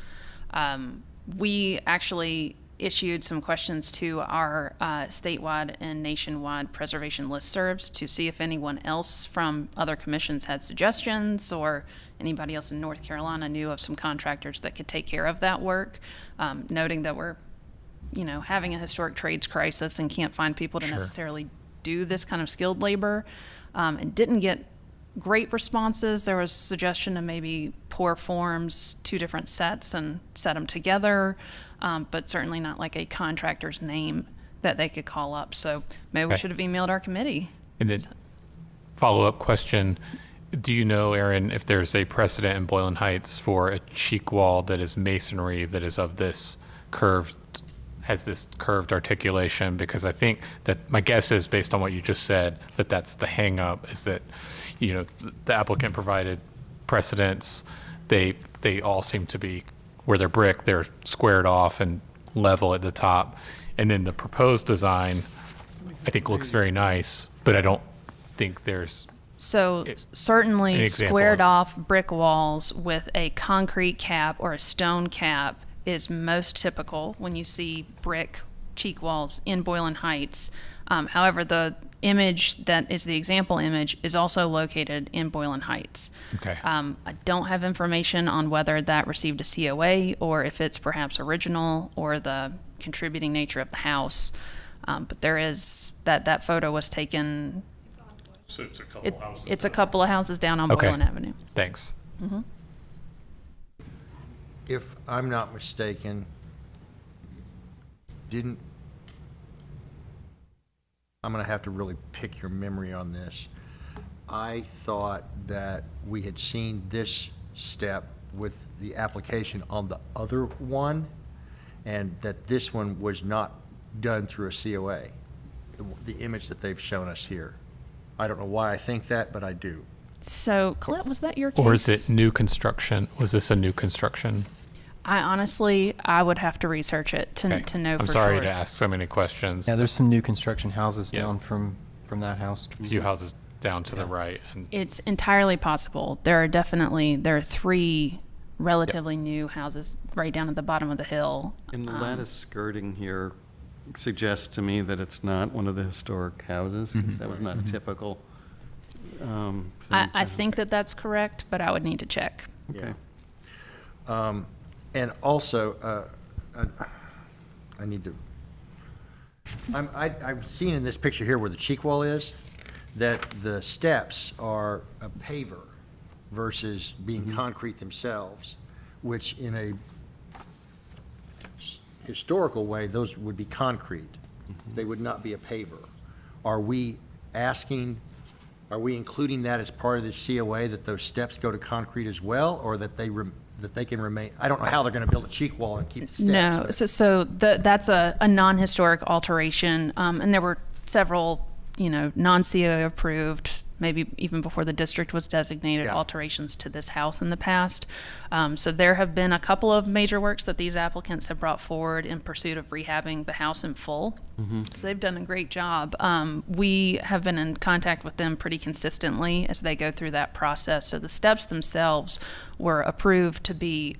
We actually issued some questions to our statewide and nationwide preservation listservs to see if anyone else from other commissions had suggestions or anybody else in North Carolina knew of some contractors that could take care of that work, noting that we're, you know, having a historic trades crisis and can't find people to Sure. necessarily do this kind of skilled labor. And didn't get great responses. There was suggestion to maybe pour forms 2 different sets and set them together, but certainly not like a contractor's name that they could call up. So maybe we Okay. should have emailed our committee. And then follow-up question, do you know, Aaron, if there's a precedent in Boylan Heights for a cheek wall that is masonry that is of this has this curved articulation? Because I think that my guess is, based on what you just said, that that's the hang-up, is that, you know, the applicant provided precedents. They all seem to be, where they're brick, they're squared off and level at the top. And then the proposed design, I think, looks very nice, but I don't think there's So an certainly example squared of- off brick walls with a concrete cap or a stone cap is most typical when you see brick cheek walls in Boylan Heights. However, the image that is the example image is also located in Boylan Heights. Okay. I don't have information on whether that received a COA or if it's perhaps original or the contributing nature of the house. But there is, that photo was taken, So it's a couple houses. it's a couple of houses down on Okay. Boylan Avenue. Thanks. If I'm not mistaken, I'm going to have to really pick your memory on this. I thought that we had seen this step with the application on the other one, and that this one was not done through a COA, the image that they've shown us here. I don't know why I think that, but I do. So, Colette, was that your case? Or is it new construction? Was this a new construction? I would have to research it to know I'm for sure. I'm sorry to ask so many questions. Yeah, there's some new construction houses down from that house. A few houses down to the right. And It's entirely possible. There are 3 relatively new houses right down at the bottom of the hill. And the lattice skirting here suggests to me that it's not one of the historic houses. 'Cause that was not a typical thing. I think that that's correct, but I would need to check. Okay. And also, I need to, I've seen in this picture here where the cheek wall is, that the steps are a paver versus being concrete themselves, which in a historical way, those would be concrete. They would not be a paver. Are we including that as part of the COA, that those steps go to concrete as well, or that they can remain? I don't know how they're going to build a cheek wall and keep the steps. No, so that's a non-historic alteration, and there were several, non-COA approved, maybe even before the district was designated, alterations to this house in the past. So there have been a couple of major works that these applicants have brought forward in pursuit of rehabbing the house in full. So they've done a great job. We have been in contact with them pretty consistently as they go through that process. So the steps themselves were approved to be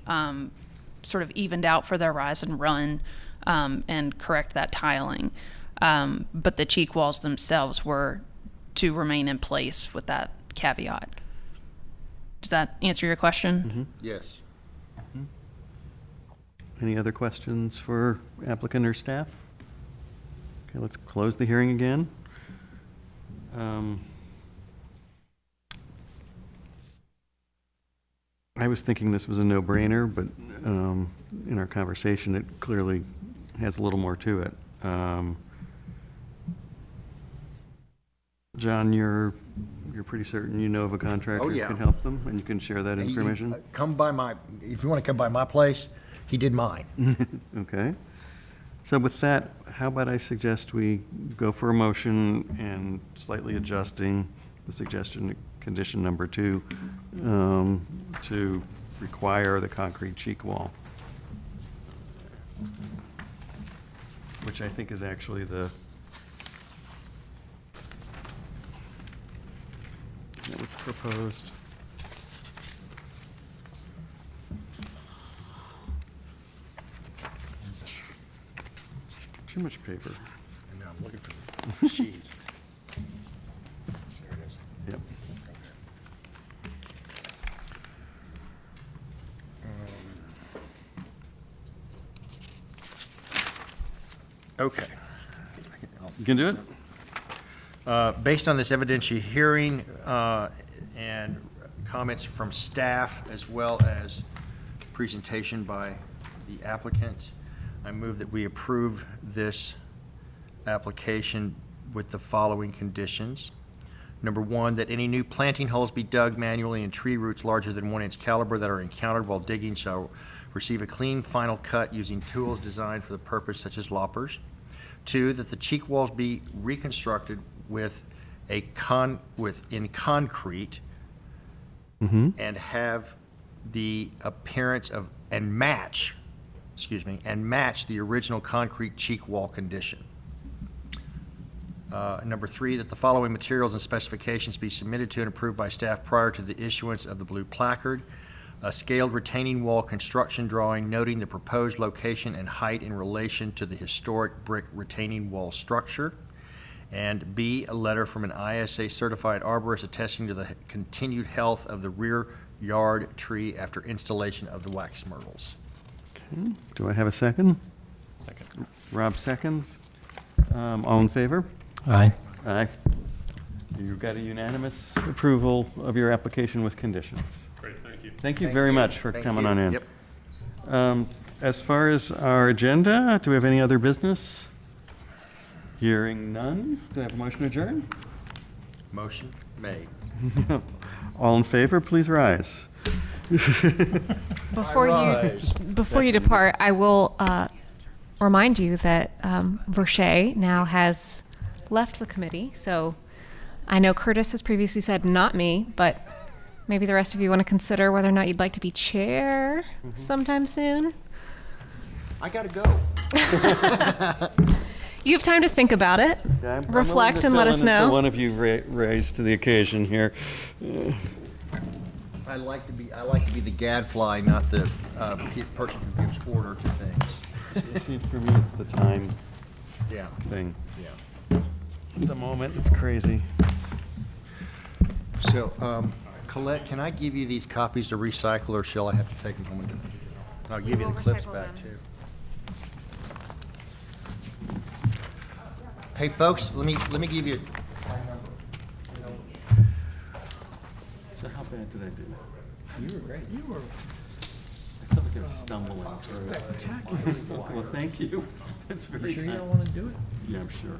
sort of evened out for their rise and run and correct that tiling. But the cheek walls themselves were to remain in place with that caveat. Does that answer your question? Yes. Any other questions for applicant or staff? Okay, let's close the hearing again. I was thinking this was a no-brainer, but in our conversation, it clearly has a little more to it. John, you're pretty certain you know of a contractor who can help them, and you can share that information? If you want to come by my place, he did mine. Okay. So with that, how about I suggest we go for a motion and slightly adjusting the suggestion, condition number 2, to require the concrete cheek wall, which I think is actually what's proposed. Too much paper. I know, I'm looking for the sheet. There it is. Yep. Okay. You can do it? Based on this evidentiary hearing and comments from staff, as well as presentation by the applicant, I move that we approve this application with the following conditions. Number 1, that any new planting holes be dug manually and tree roots larger than 1-inch caliber that are encountered while digging shall receive a clean final cut using tools designed for the purpose, such as loppers. 2, that the cheek walls be reconstructed in concrete and have the appearance of and match the original concrete cheek wall condition. Number 3, that the following materials and specifications be submitted to and approved by staff prior to the issuance of the blue placard. A scaled retaining wall construction drawing noting the proposed location and height in relation to the historic brick retaining wall structure. And B, a letter from an ISA certified arborist attesting to the continued health of the rear yard tree after installation of the wax myrtles. Okay. Do I have a second? Second. Rob seconds. All in favor? Aye. Aye. You got a unanimous approval of your application with conditions. Great, thank you. Thank you very much for coming on in. Yep. As far as our agenda, do we have any other business? Hearing none, do I have a motion to adjourn? Motion made. All in favor, please rise. Before you depart, I will remind you that Verche now has left the committee. So I know Curtis has previously said not me, but maybe the rest of you want to consider whether or not you'd like to be chair sometime soon. I gotta go. You have time to think about it, reflect, and let us know. Until one of you rise to the occasion here. I like to be the gadfly, not the person who gives order to things. You see, for me, it's the time thing. Yeah. At the moment, it's crazy. So, Colette, can I give you these copies to recycle, or shall I have to take them home? I'll give you the clips back too. Hey, folks, let me give you. So how bad did I do? You were great. You were. I felt like I was stumbling through. Spectacular. Well, thank you. That's very kind. You sure you don't want to do it? Yeah, I'm sure.